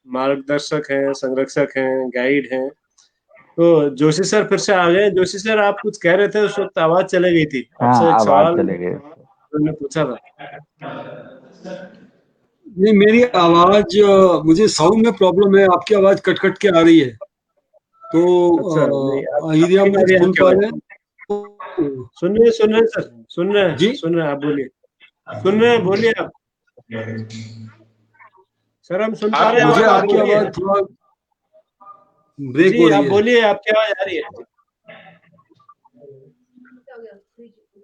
मार्गदर्शक हैं, संरक्षक हैं, गाइड हैं। तो जोशी सर फिर से आ गए। जोशी सर आप कुछ कह रहे थे, उस वक्त आवाज चले गई थी, आपसे हाँ, एक आवाज सवाल चले गई। मैंने पूछा था। नहीं, मेरी आवाज मुझे साउंड में प्रॉब्लम है, आपकी आवाज कट कट के आ रही है। तो अच्छा, नहीं यदि आप मुझे सुन पा रहे हैं सुन रहे सर, सुन रहे जी, हैं, सुन रहे हैं, आप बोलिए, सुन रहे हैं, बोलिए आप। सर हम सुन पा रहे हैं, मुझे आप आपकी बोलिए। आवाज थोड़ा ब्रेक जी हो रही आप है। बोलिए, आपकी आवाज आ रही है,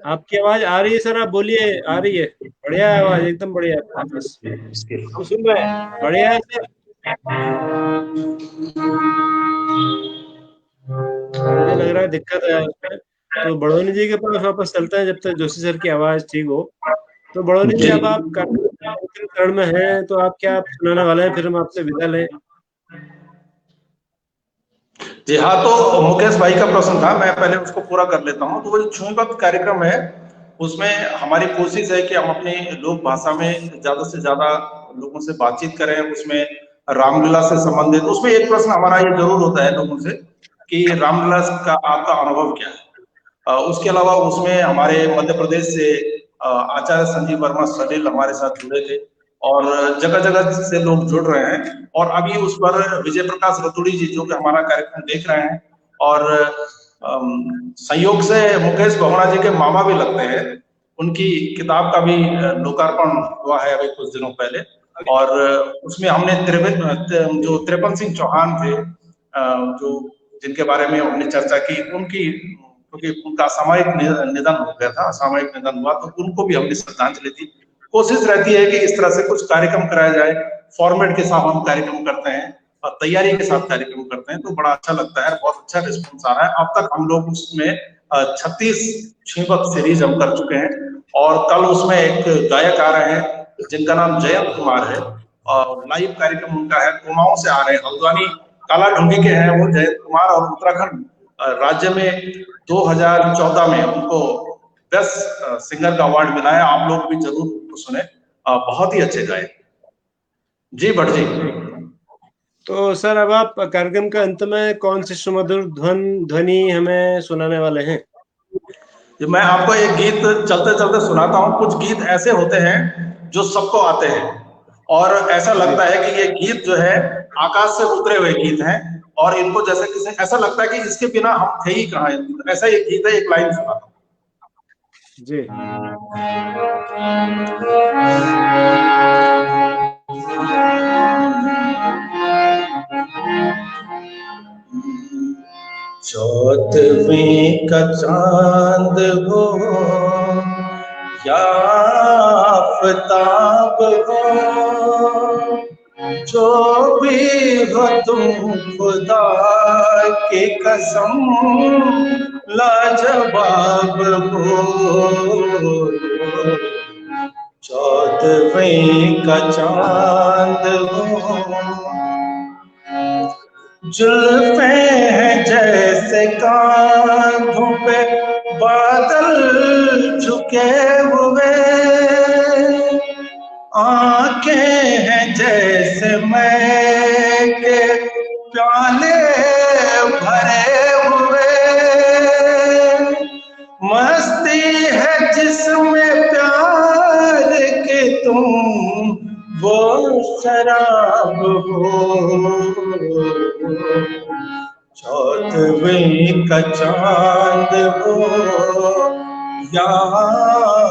आपकी आवाज आ रही है सर, आप बोलिए, आ रही है, बढ़िया है आवाज, एकदम बढ़िया है, बस हम सुन रहे हैं, बढ़िया है सर। मुझे लग रहा है दिक्कत है उसमें, तो बड़ोनी जी के पास वापस चलते हैं जब तक जोशी सर की आवाज ठीक हो। तो बड़ोनी जी, जी, अब आप अंतिम चरण में हैं, तो आप क्या सुनाने वाले हैं, फिर हम आपसे विदा लें। जी हाँ, तो मुकेश भाई का प्रश्न था, मैं पहले उसको पूरा कर लेता हूँ। तो वो जो छुईपत कार्यक्रम है, उसमें हमारी कोशिश है कि हम अपनी लोक भाषा में ज्यादा से ज्यादा लोगों से बातचीत करें। उसमें रामलीला से संबंधित, उसमें एक प्रश्न हमारा ये जरूर होता है लोगों से कि रामलीला का आपका अनुभव क्या है। उसके अलावा उसमें हमारे मध्य प्रदेश से आचार्य संजीव वर्मा सलील हमारे साथ जुड़े थे, और जगह जगह से लोग जुड़ रहे हैं। और अभी उस पर विजय प्रकाश रतुड़ी जी जो कि हमारा कार्यक्रम देख रहे हैं, और संयोग से मुकेश बहुणा जी के मामा भी लगते हैं, उनकी किताब का भी लोकार्पण हुआ है अभी कुछ दिनों पहले। और उसमें हमने जो 53 सिंह चौहान थे, जो जिनके बारे में हमने चर्चा की, उनकी, क्योंकि उनका असामयिक निधन हो गया था, असामयिक निधन हुआ, तो उनको भी हमने श्रद्धांजलि दी। कोशिश रहती है कि इस तरह से कुछ कार्यक्रम कराया जाए, फॉर्मेट के साथ हम कार्यक्रम करते हैं और तैयारी के साथ कार्यक्रम करते हैं, तो बड़ा अच्छा लगता है, बहुत अच्छा रिस्पॉन्स आ रहा है। अब तक हम लोग उसमें 36 छुईपत सीरीज हम कर चुके हैं, और कल उसमें एक गायक आ रहे हैं जिनका नाम जयंत कुमार है, और लाइव कार्यक्रम उनका है, कुमाऊं से आ रहे हैं, हल्द्वानी काला ढूंढी के हैं वो जयंत कुमार, और उत्तराखंड राज्य में 2014 में उनको बेस्ट सिंगर का अवार्ड मिला है। आप लोग भी जरूर सुने, बहुत ही अच्छे गायक। जी भट्ट जी। तो सर अब आप कार्यक्रम का अंत में कौन सी सुमधुर ध्वनि हमें सुनाने वाले हैं। मैं आपको एक गीत चलते चलते सुनाता हूँ। कुछ गीत ऐसे होते हैं जो सबको आते हैं, और ऐसा लगता है कि ये गीत जो है आकाश से उतरे हुए गीत हैं, और इनको जैसे किसी ऐसा लगता है कि इसके बिना हम थे ही कहाँ। ऐसा एक गीत है, एक लाइन सुनाता हूँ। जी चौदहवीं का चांद हो या आफताब हो, जो भी हो तुम खुदा की कसम लाजवाब हो। चौदहवीं का चांद हो, जुल्फे हैं जैसे कांधों पे बादल झुके हुए, आंखें हैं जैसे मैं के प्याले भरे हुए, मस्ती है जिसमें प्यार के तुम वो शराब हो। चौदहवीं का चांद हो या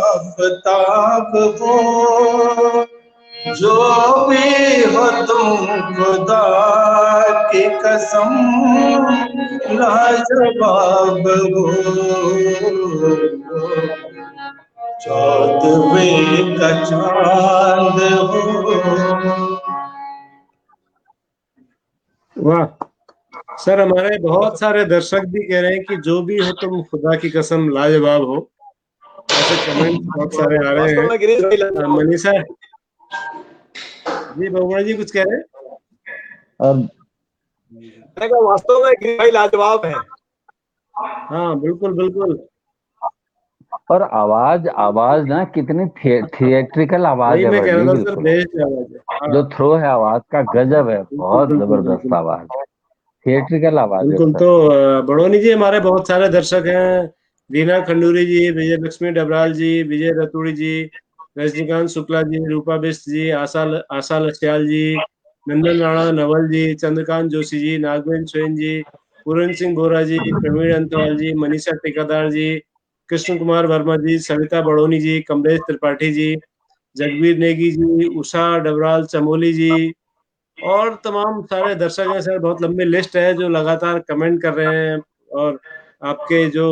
आफताब हो, जो भी हो तुम खुदा की कसम लाजवाब हो। चौदहवीं का चांद हो। वाह सर, हमारे बहुत सारे दर्शक भी कह रहे हैं कि जो भी हो तुम खुदा की कसम लाजवाब हो। ऐसे कमेंट बहुत सारे आ रहे वास्तव में गिरीश भाई हैं। मनीषा जी, बहुगुणा जी कुछ कह रहे हैं। और मैंने कहा वास्तव में गिरीश भाई लाजवाब हैं। हाँ बिल्कुल बिल्कुल, और आवाज आवाज ना कितनी थिएट्रिकल आवाज वही है मैं कह भट्ट जी, रहा था सर, बिल्कुल। बेस्ट आवाज है। जो हाँ थ्रो है आवाज का गजब है, बिल्कुल बहुत बिल्कुल जबरदस्त बिल्कुल आवाज, थिएट्रिकल आवाज है बिल्कुल। सर। तो बड़ोनी जी हमारे बहुत सारे दर्शक हैं। रीना खंडूरी जी, विजय लक्ष्मी डबराल जी, विजय रतूड़ी जी, रजनीकांत शुक्ला जी, रूपा बिस्ट जी, आशा लस्याल जी, नंदन राणा नवल जी, चंद्रकांत जोशी जी, नागवेंद्र सोइन जी, पूरन सिंह बोरा जी, प्रवीण अंतवाल जी, मनीषा टिकादार जी, कृष्ण कुमार वर्मा जी, सविता बड़ोनी जी, कमलेश त्रिपाठी जी, जगबीर नेगी जी, उषा डबराल चमोली जी, और तमाम सारे दर्शक हैं सर। बहुत लंबी लिस्ट है जो लगातार कमेंट कर रहे हैं, और आपके जो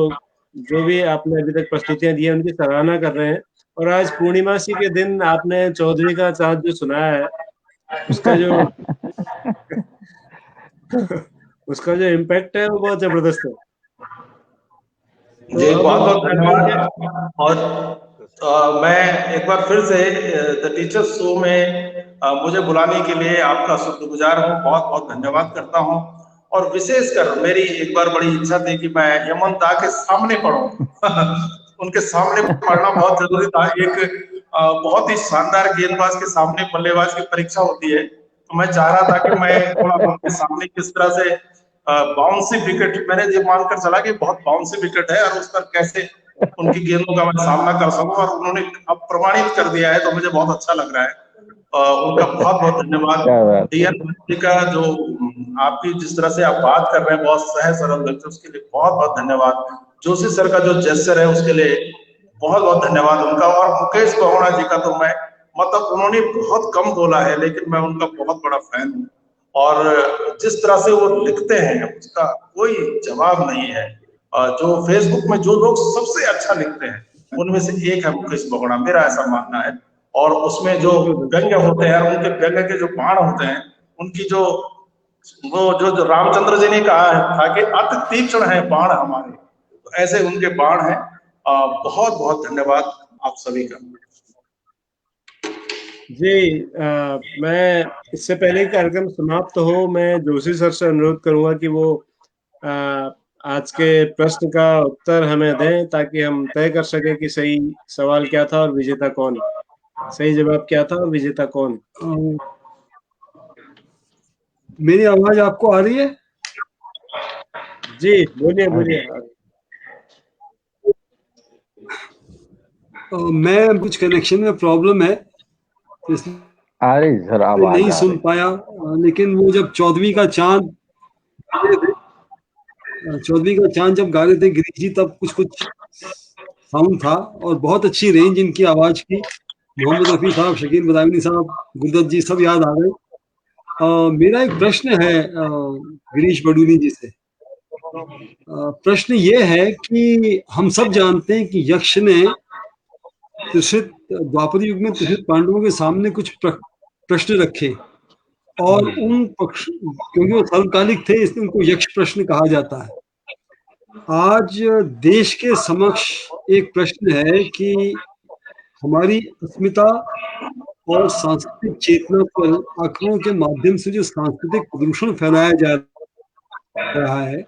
जो भी आपने अभी तक प्रस्तुतियां दी हैं उनकी सराहना कर रहे हैं। और आज पूर्णिमासी के दिन आपने चौधरी का चाँद जो सुनाया है, उसका जो उसका जो इम्पैक्ट है वो बहुत जबरदस्त है। तो जी अब बहुत बहुत मैं कहेंगे, धन्यवाद। और मैं एक बार फिर से द टीचर्स शो में मुझे बुलाने के लिए आपका शुक्रगुजार हूँ, बहुत बहुत धन्यवाद करता हूँ। और विशेषकर मेरी एक बार बड़ी इच्छा थी कि मैं हेमंत दा के सामने पढूं उनके सामने पढ़ना बहुत जरूरी था। एक बहुत ही शानदार गेंदबाज के सामने बल्लेबाज की परीक्षा होती है, तो मैं चाह रहा था कि मैं थोड़ा उनके सामने किस तरह से बाउंसी विकेट, मैंने ये मानकर चला कि बहुत बाउंसी विकेट है और उस पर कैसे उनकी गेंदों का मैं सामना कर सकूं, और उन्होंने अब प्रमाणित कर दिया है, तो मुझे बहुत अच्छा लग रहा है। उनका बहुत बहुत धन्यवाद। क्या बात है। डीएन जी का जो आपकी जिस तरह से आप बात कर रहे हैं बहुत सहज सरल ढंग से, उसके लिए बहुत बहुत धन्यवाद। जोशी सर का जो जेस्चर है उसके लिए बहुत बहुत धन्यवाद उनका। और मुकेश बहुगुणा जी का तो मैं, मतलब उन्होंने बहुत कम बोला है लेकिन मैं उनका बहुत बड़ा फैन हूँ, और जिस तरह से वो लिखते हैं उसका कोई जवाब नहीं है। जो फेसबुक में जो लोग सबसे अच्छा लिखते हैं उनमें से एक है मुकेश बहुगुणा, मेरा ऐसा मानना है। और उसमें जो बिल्कुल बिल्कुल व्यंग्य होते हैं, उनके व्यंग्य के जो बाण होते हैं, उनकी जो वो जो रामचंद्र जी ने कहा था कि अति तीक्ष्ण है बाण हमारे, तो ऐसे उनके बाण हैं। बहुत बहुत धन्यवाद आप सभी का। जी। मैं इससे पहले कि कार्यक्रम समाप्त हो, मैं जोशी सर से अनुरोध करूंगा कि वो अ, आज के प्रश्न का उत्तर हमें दें, ताकि हम तय कर सके कि सही सवाल क्या था और विजेता कौन, सही जवाब क्या था और विजेता कौन। मेरी आवाज आपको आ रही है? जी बोलिए हाँ बोलिए। जी। मैं कुछ कनेक्शन में प्रॉब्लम है, इसलिए आ रही सर, आवाज नहीं आ सुन रही। पाया। लेकिन वो जब चौदहवीं का चांद गा रहे थे, चौदहवीं का चांद जब गा रहे थे गिरीश जी, तब कुछ कुछ साउंड था, और बहुत अच्छी रेंज इनकी आवाज की। मोहम्मद रफी साहब, शकील बदायूनी साहब, गुरदत्त जी सब याद आ गए। मेरा एक प्रश्न है गिरीश बडूनी जी से। प्रश्न ये है कि हम सब जानते हैं कि यक्ष ने त्रिषित द्वापर युग में त्रिषित पांडवों के सामने कुछ प्रश्न रखे, और उन पक्ष, क्योंकि वो सर्वकालिक थे इसलिए उनको यक्ष प्रश्न कहा जाता है। आज देश के समक्ष एक प्रश्न है कि हमारी अस्मिता और सांस्कृतिक चेतना पर आंकड़ों के माध्यम से जो सांस्कृतिक प्रदूषण फैलाया जा रहा है,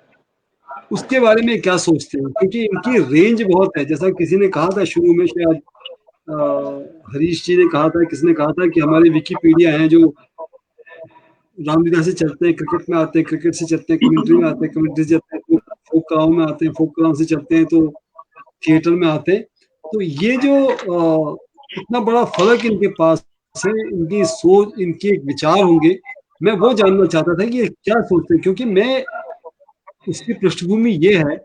उसके बारे में क्या सोचते हैं? क्योंकि इनकी रेंज बहुत है। जैसा किसी ने कहा था शुरू में, शायद हरीश जी ने कहा था, किसने कहा था कि हमारे विकिपीडिया हैं जो रामलीला से चलते हैं, क्रिकेट में आते हैं, क्रिकेट से चलते हैं कमेंट्री में आते हैं, कमेंट्री से चलते हैं फोक कलाओं में आते हैं, फोक कलाओं से चलते हैं तो थिएटर में आते हैं। तो ये जो इतना बड़ा फर्क इनके पास है, इनकी सोच, इनके एक विचार होंगे, मैं वो जानना चाहता था कि ये क्या सोचते हैं। क्योंकि मैं, उसकी पृष्ठभूमि ये है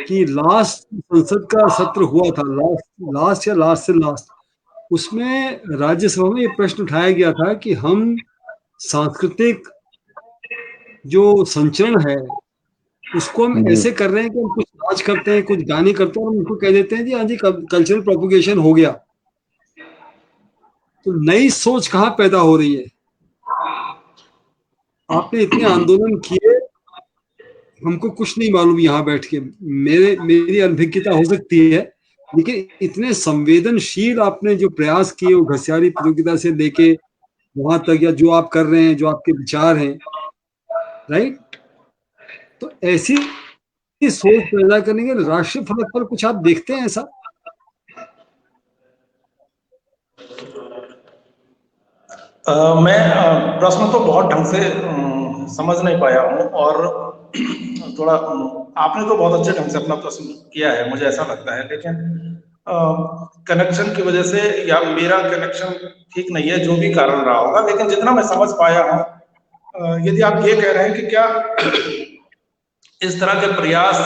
कि लास्ट संसद का सत्र हुआ था, लास्ट से लास्ट, उसमें राज्यसभा में ये प्रश्न उठाया गया था कि हम सांस्कृतिक जो संचरण है उसको हम जी। ऐसे कर रहे हैं कि हम कुछ नाच करते हैं, कुछ गाने करते हैं, और उनको कह देते हैं जी हाँ जी कल्चरल प्रोपोगेशन हो गया। तो नई सोच कहाँ पैदा हो रही है? आपने इतने आंदोलन किए, हमको कुछ नहीं मालूम यहाँ बैठ के, मेरी अनभिज्ञता हो सकती है, लेकिन इतने संवेदनशील आपने जो प्रयास किए वो घसियारी प्रतियोगिता से लेके वहां तक, या जो आप कर रहे हैं, जो आपके विचार हैं, राइट? तो ऐसी सोच पैदा करने के राष्ट्रीय फलक पर कुछ आप देखते हैं ऐसा? मैं प्रश्न तो बहुत ढंग से समझ नहीं पाया हूँ, और थोड़ा आपने तो बहुत अच्छे ढंग से अपना प्रश्न किया है, मुझे ऐसा लगता है, लेकिन कनेक्शन की वजह से या मेरा कनेक्शन ठीक नहीं है, जो भी कारण रहा होगा, लेकिन जितना मैं समझ पाया हूँ, यदि आप ये कह रहे हैं कि क्या इस तरह के प्रयास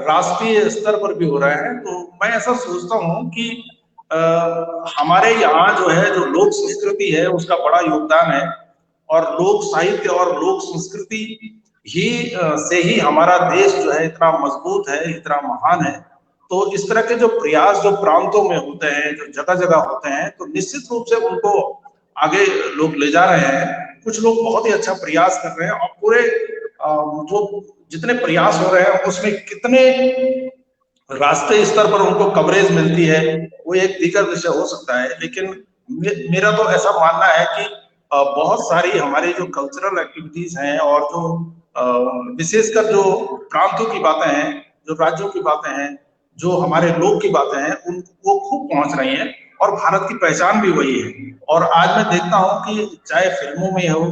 राष्ट्रीय स्तर पर भी हो रहे हैं, तो मैं ऐसा सोचता हूँ कि हमारे यहाँ जो है, जो लोक संस्कृति है, उसका बड़ा योगदान है, और लोक साहित्य और लोक संस्कृति ही से ही हमारा देश जो है इतना मजबूत है, इतना महान है। तो इस तरह के जो प्रयास जो प्रांतों में होते हैं, जो जगह जगह होते हैं, तो निश्चित रूप से उनको आगे लोग ले जा रहे हैं। कुछ लोग बहुत ही अच्छा प्रयास कर रहे हैं, और पूरे जो जितने प्रयास हो रहे हैं उसमें कितने राष्ट्रीय स्तर पर उनको कवरेज मिलती है, वो एक दीगर विषय हो सकता है, लेकिन मेरा तो ऐसा मानना है कि बहुत सारी हमारी जो कल्चरल एक्टिविटीज हैं, और जो विशेषकर जो प्रांतों की बातें हैं, जो राज्यों की बातें हैं, जो हमारे लोग की बातें हैं, उनको खूब पहुंच रही हैं, और भारत की पहचान भी वही है। और आज मैं देखता हूं कि चाहे फिल्मों में हो,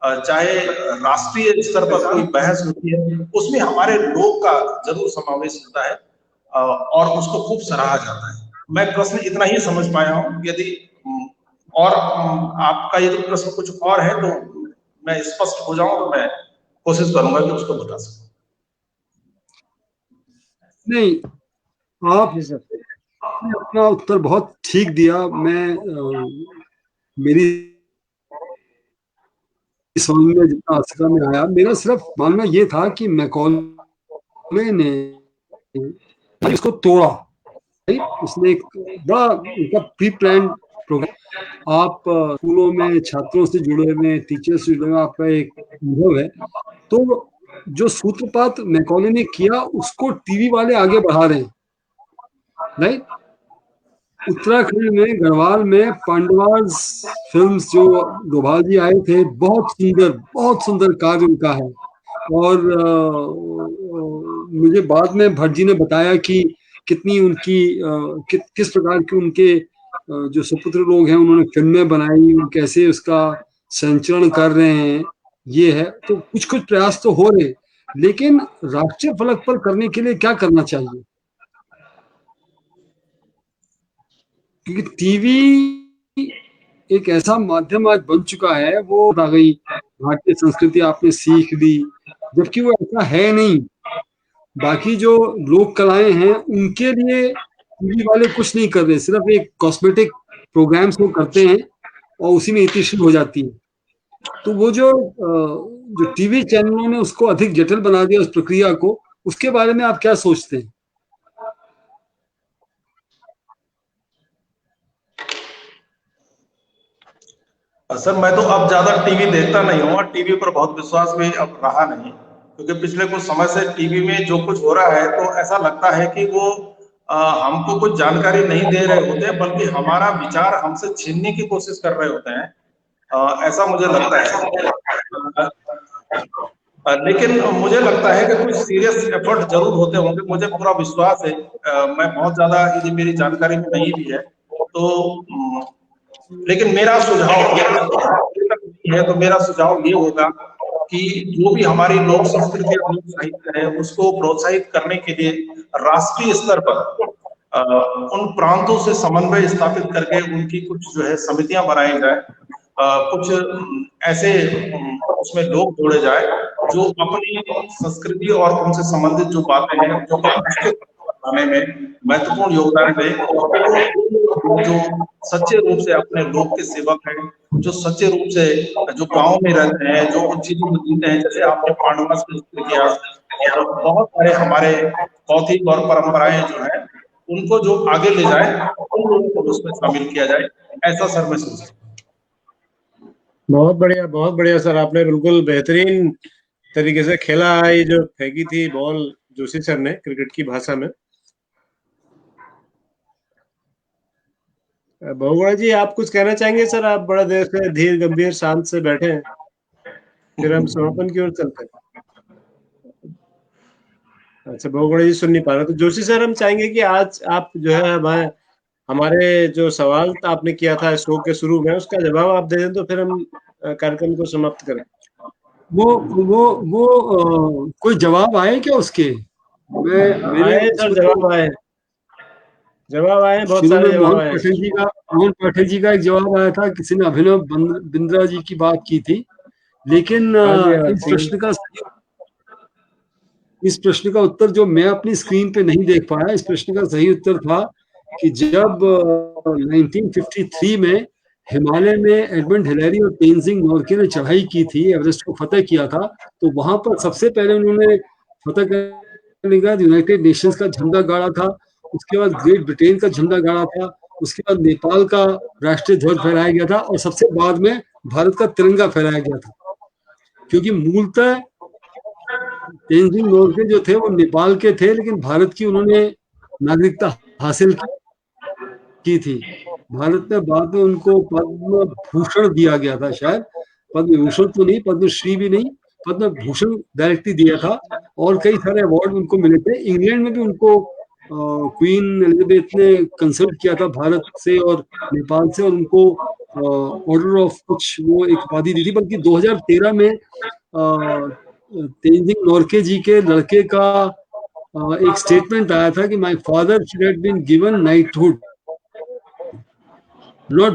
चाहे राष्ट्रीय स्तर पर कोई बहस होती है, उसमें हमारे लोग का जरूर समावेश होता है, और उसको खूब सराहा जाता है। मैं प्रश्न इतना ही समझ पाया हूँ। यदि और आपका यदि प्रश्न कुछ और है तो मैं स्पष्ट हो जाऊं, तो मैं कोशिश करूंगा कि उसको बता सकूं। नहीं, आपने अपना उत्तर बहुत ठीक दिया। मैं मेरी समझ में जितना असर में आया, मेरा सिर्फ मानना ये था कि मैकॉले ने इसको तोड़ा, उसने एक बड़ा उनका प्री प्लान प्रोग्राम। आप स्कूलों में छात्रों से जुड़े हुए, टीचर्स से जुड़े हुए, आपका एक अनुभव है, तो जो सूत्रपात मैकॉले ने किया उसको टीवी वाले आगे बढ़ा रहे हैं, राइट? उत्तराखंड में गढ़वाल में पांडवास फिल्म्स जो डोभाल जी आए थे, बहुत सुंदर कार्य उनका है। और मुझे बाद में भट्ट जी ने बताया कि कितनी उनकी किस प्रकार के उनके जो सुपुत्र लोग हैं, उन्होंने फिल्में बनाई, कैसे उसका संचरण कर रहे हैं। ये है, तो कुछ कुछ प्रयास तो हो रहे, लेकिन राष्ट्रीय फलक पर करने के लिए क्या करना चाहिए? क्योंकि टीवी एक ऐसा माध्यम आज बन चुका है, वो आ गई भारतीय संस्कृति आपने सीख ली, जबकि वो ऐसा है नहीं। बाकी जो लोक कलाएं हैं उनके लिए टीवी वाले कुछ नहीं कर रहे, सिर्फ एक कॉस्मेटिक प्रोग्राम्स वो करते हैं और उसी में इतिश्री हो जाती है। तो वो जो टीवी चैनलों ने उसको अधिक जटिल बना दिया, उस प्रक्रिया को, उसके बारे में आप क्या सोचते हैं? सर, मैं तो अब ज्यादा टीवी देखता नहीं हूँ, और टीवी पर बहुत विश्वास भी अब रहा नहीं, क्योंकि पिछले कुछ समय से टीवी में जो कुछ हो रहा है, तो ऐसा लगता है कि वो हमको कुछ जानकारी नहीं दे रहे होते, बल्कि हमारा विचार हमसे छीनने की कोशिश कर रहे होते हैं। ऐसा मुझे लगता है। लेकिन मुझे लगता है कि कुछ सीरियस एफर्ट जरूर होते होंगे, मुझे पूरा विश्वास है। मैं बहुत ज्यादा यदि मेरी जानकारी में नहीं भी है तो लेकिन मेरा सुझाव है, तो मेरा सुझाव ये होगा कि जो भी हमारी लोक संस्कृति और लोक साहित्य है, उसको प्रोत्साहित करने के लिए राष्ट्रीय स्तर पर उन प्रांतों से समन्वय स्थापित करके उनकी कुछ जो है समितियां बनाई जाए, कुछ ऐसे उसमें लोग जोड़े जाए जो अपनी संस्कृति और उनसे संबंधित जो बातें हैं, जो बनाने में महत्वपूर्ण योगदान दें, और जो सच्चे रूप से अपने लोग के सेवक हैं, जो सच्चे रूप से जो गांव में रहते हैं, जो उन चीजों को जीते हैं, जैसे आपने पांडवास का जिक्र किया, और बहुत सारे हमारे कौथिक और परंपराएं जो है, उनको जो आगे ले जाए, उन लोगों को उसमें शामिल किया जाए, ऐसा सर मैं सोचता हूँ। बहुत बढ़िया सर, आपने बिल्कुल बेहतरीन तरीके से खेला है। ये जो फेंकी थी बॉल जोशी सर ने क्रिकेट की भाषा में। बहुगुणा जी, आप कुछ कहना चाहेंगे सर? आप बड़ा देर से धीर गंभीर शांत से बैठे हैं, फिर हम समापन की ओर चलते हैं। अच्छा, बहुगुणा जी सुन नहीं पा रहे, तो जोशी सर हम चाहेंगे कि आज आप जो है हमारे जो सवाल आपने किया था शो के शुरू में, उसका जवाब आप दे दें तो फिर हम कार्यक्रम को समाप्त करें। वो कोई जवाब आए क्या उसके? मेरे आए सर, उसमें जवाब आए, जवाब आए, बहुत शुरू सारे में जवाब आए। मोहन पाठक जी का एक जवाब आया था, किसी ने अभिनव बिंद्रा जी की बात की थी, लेकिन हाँ जी, हाँ इस जी। प्रश्न का उत्तर जो मैं अपनी स्क्रीन पे नहीं देख पाया, इस प्रश्न का सही उत्तर था कि जब 1953 में हिमालय में एडमंड हिलेरी और तेनजिंग नोर्के ने चढ़ाई की थी, एवरेस्ट को फतेह किया था, तो वहां पर सबसे पहले उन्होंने फतेह करने के बाद यूनाइटेड नेशंस का झंडा गाड़ा था, उसके बाद ग्रेट ब्रिटेन का झंडा गाड़ा था, उसके बाद नेपाल का राष्ट्रीय ध्वज फहराया गया था, और सबसे बाद में भारत का तिरंगा फहराया गया था। क्योंकि मूलतः तेनजिंग नोर्के जो थे वो नेपाल के थे, लेकिन भारत की उन्होंने नागरिकता हासिल की थी। भारत में बाद में उनको पद्म भूषण दिया गया था, शायद पद्म भूषण तो नहीं, पद्मश्री भी नहीं, पद्म भूषण डायरेक्टली दिया था, और कई सारे अवार्ड उनको मिले थे। इंग्लैंड में भी उनको क्वीन एलिजाबेथ ने कंसल्ट किया था भारत से और नेपाल से, और उनको ऑर्डर ऑफ कुछ वो एक उपाधि दी थी। बल्कि 2013 में तेनजिंग नोर्के जी के लड़के का एक स्टेटमेंट आया था कि my father should have been given knighthood, not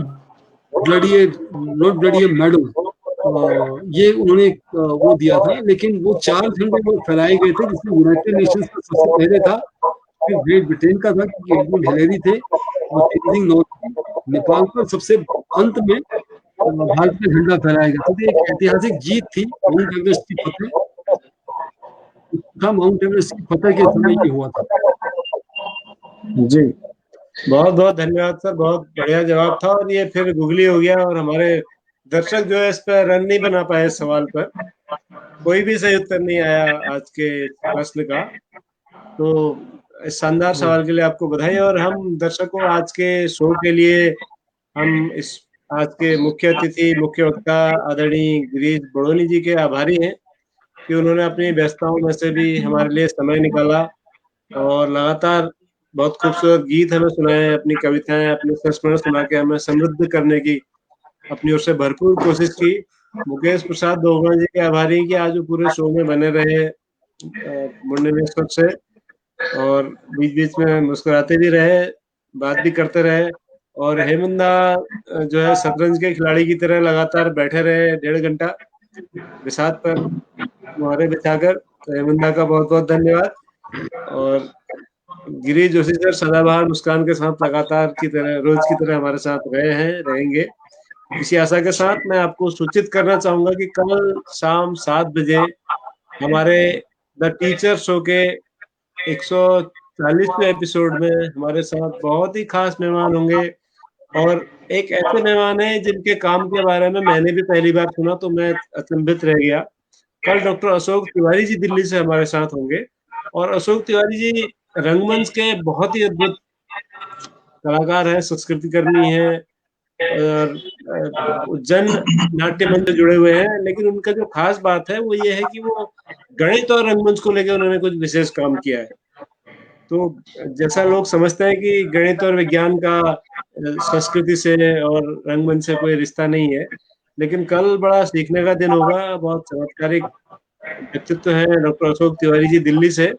bloody medal. ये उन्होंने वो दिया था, लेकिन वो 4 झंडे वो फहराए गए थे, जिसमें यूनाइटेड नेशंस का सबसे पहले था, फिर ग्रेट ब्रिटेन का था क्योंकि एडमंड हिलेरी थे, और तेनजिंग नोर्के नेपाल का, सबसे अंत में भारत का झंडा फहराया गया था। तो एक ऐतिहासिक जीत थी माउंट एवरेस्ट की फतेह, था माउंट एवरेस्ट की फतेह के समय ये हुआ था। जी, बहुत बहुत धन्यवाद सर, बहुत बढ़िया जवाब था, और ये फिर गूगली हो गया, और हमारे दर्शक जो है इस पर रन नहीं बना पाए इस सवाल पर, कोई भी सही उत्तर नहीं आया आज के प्रश्न का। तो इस शानदार सवाल के लिए आपको बधाई, और हम दर्शकों आज के शो के लिए हम इस आज के मुख्य अतिथि, मुख्य वक्ता आदरणीय गिरीश बड़ोनी जी के आभारी हैं कि उन्होंने अपनी व्यस्तताओं में से भी हमारे लिए समय निकाला, और लगातार बहुत खूबसूरत गीत हमें सुनाए, अपनी कविताएं, अपने संस्मरण सुना के हमें समृद्ध करने की अपनी ओर से भरपूर कोशिश की। मुकेश प्रसाद दोगुना जी के आभारी कि आज वो पूरे शो में बने रहे मुंडनेश्वर से, और बीच बीच में मुस्कुराते भी रहे, बात भी करते रहे, और हेमंदा जो है शतरंज के खिलाड़ी की तरह लगातार बैठे रहे 1.5 घंटा बिसात पर मुहारे बिछाकर। तो हेमंदा का बहुत बहुत धन्यवाद। और गिरीश जोशी सर सदाबहार मुस्कान के साथ लगातार की तरह, रोज की तरह हमारे साथ रहे हैं, रहेंगे। इसी आशा के साथ मैं आपको सूचित करना चाहूंगा कि कल शाम 7 बजे हमारे द टीचर शो के 140वें एपिसोड में हमारे साथ बहुत ही खास मेहमान होंगे, और एक ऐसे मेहमान हैं जिनके काम के बारे में मैंने भी पहली बार सुना तो मैं अचंभित रह गया। कल डॉक्टर अशोक तिवारी जी दिल्ली से हमारे साथ होंगे, और अशोक तिवारी जी रंगमंच के बहुत ही अद्भुत कलाकार हैं, संस्कृति कर्मी हैं, और जन नाट्य मंच से जुड़े हुए हैं। लेकिन उनका जो खास बात है वो ये है कि वो गणित और रंगमंच को लेकर उन्होंने कुछ विशेष काम किया है। तो जैसा लोग समझते हैं कि गणित और विज्ञान का संस्कृति से और रंगमंच से कोई रिश्ता नहीं है, लेकिन कल बड़ा सीखने का दिन होगा। बहुत चमत्कारिक व्यक्तित्व है डॉक्टर अशोक तिवारी जी दिल्ली से।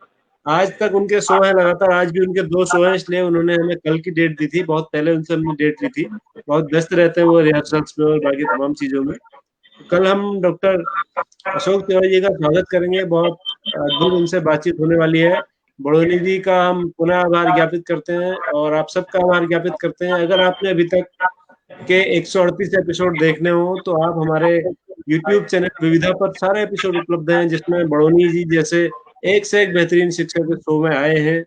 आज तक उनके शो है लगातार, आज भी उनके 2 शो हैं, इसलिए उन्होंने हमें कल की डेट दी थी, बहुत पहले उनसे हमने डेट ली थी। बहुत व्यस्त रहते हैं वो रिहर्सल्स में और बाकी तमाम चीजों में। कल हम डॉक्टर अशोक तिवारी जी का स्वागत करेंगे, बहुत अद्भुत उनसे बातचीत होने वाली है। बड़ोनी जी का हम पुनः आभार ज्ञापित करते हैं, और आप सबका आभार ज्ञापित करते हैं। अगर आपने अभी तक के 138 एपिसोड देखने हो तो आप हमारे YouTube चैनल विविधा पर सारे एपिसोड उपलब्ध हैं, जिसमें बड़ोनी जी जैसे एक से एक बेहतरीन शिक्षक इस शो में आए हैं।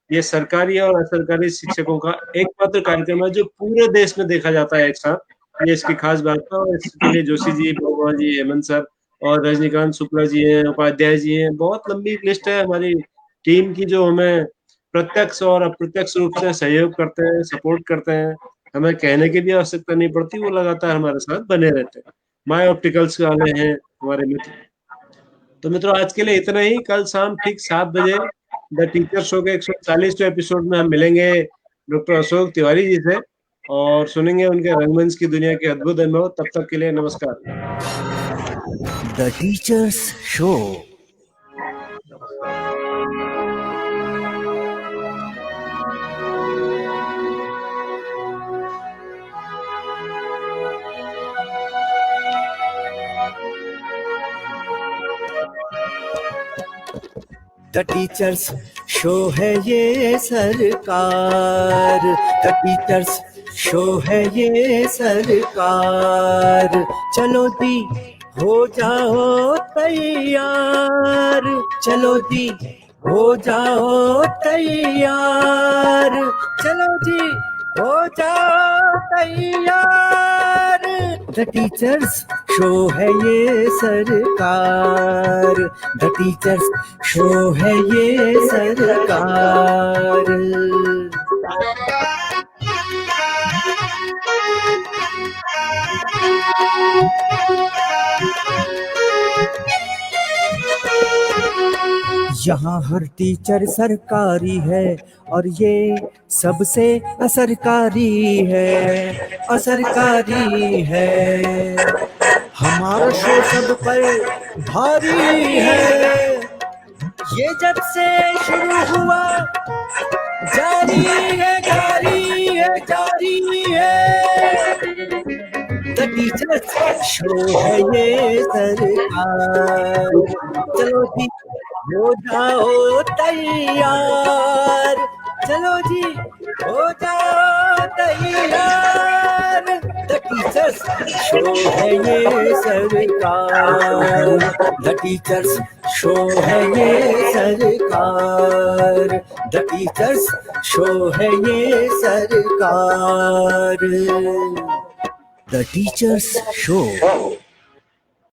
ये सरकारी और असरकारी शिक्षकों का एकमात्र कार्यक्रम है जो पूरे देश में देखा जाता है एक साथ, ये इसकी खास बात है। और इसके लिए जोशी जी, बउआ जी, हेमंत सर और रजनीकांत शुक्ला जी हैं, उपाध्याय जी हैं, बहुत लंबी लिस्ट है हमारी टीम की जो हमें प्रत्यक्ष और अप्रत्यक्ष रूप से सहयोग करते हैं, सपोर्ट करते हैं। हमें कहने की भी आवश्यकता नहीं पड़ती, वो लगातार हमारे साथ बने रहते हैं। माय ऑप्टिकल्स वाले हैं हमारे मित्र। तो मित्रों आज के लिए इतना ही। कल शाम ठीक 7 बजे द टीचर शो के 140वें एपिसोड में हम मिलेंगे डॉक्टर अशोक तिवारी जी से और सुनेंगे उनके रंगमंच की दुनिया के अद्भुत अनुभव। तब तक के लिए नमस्कार। The teachers show. The teachers show है ये सरकार, द टीचर्स शो है ये सरकार। चलो दी हो जाओ तैयार, चलो दी हो जाओ तैयार, चलो जी हो जाओ तैयार। द टीचर्स शो है ये सरकार, द टीचर्स शो है ये सरकार। यहाँ हर टीचर सरकारी है और ये सबसे असरकारी है, असरकारी है। हमारा शो सब पर भारी है, ये जब से शुरू हुआ जारी है, जारी है, जारी है। द टीचर्स शो है ये सरकार, चलो जी हो जाओ तैयार, चलो जी हो जाओ तैयार। द टीचर्स शो है ये सरकार, द टीचर्स शो है ये सरकार, द टीचर्स शो है ये सरकार। The teachers show.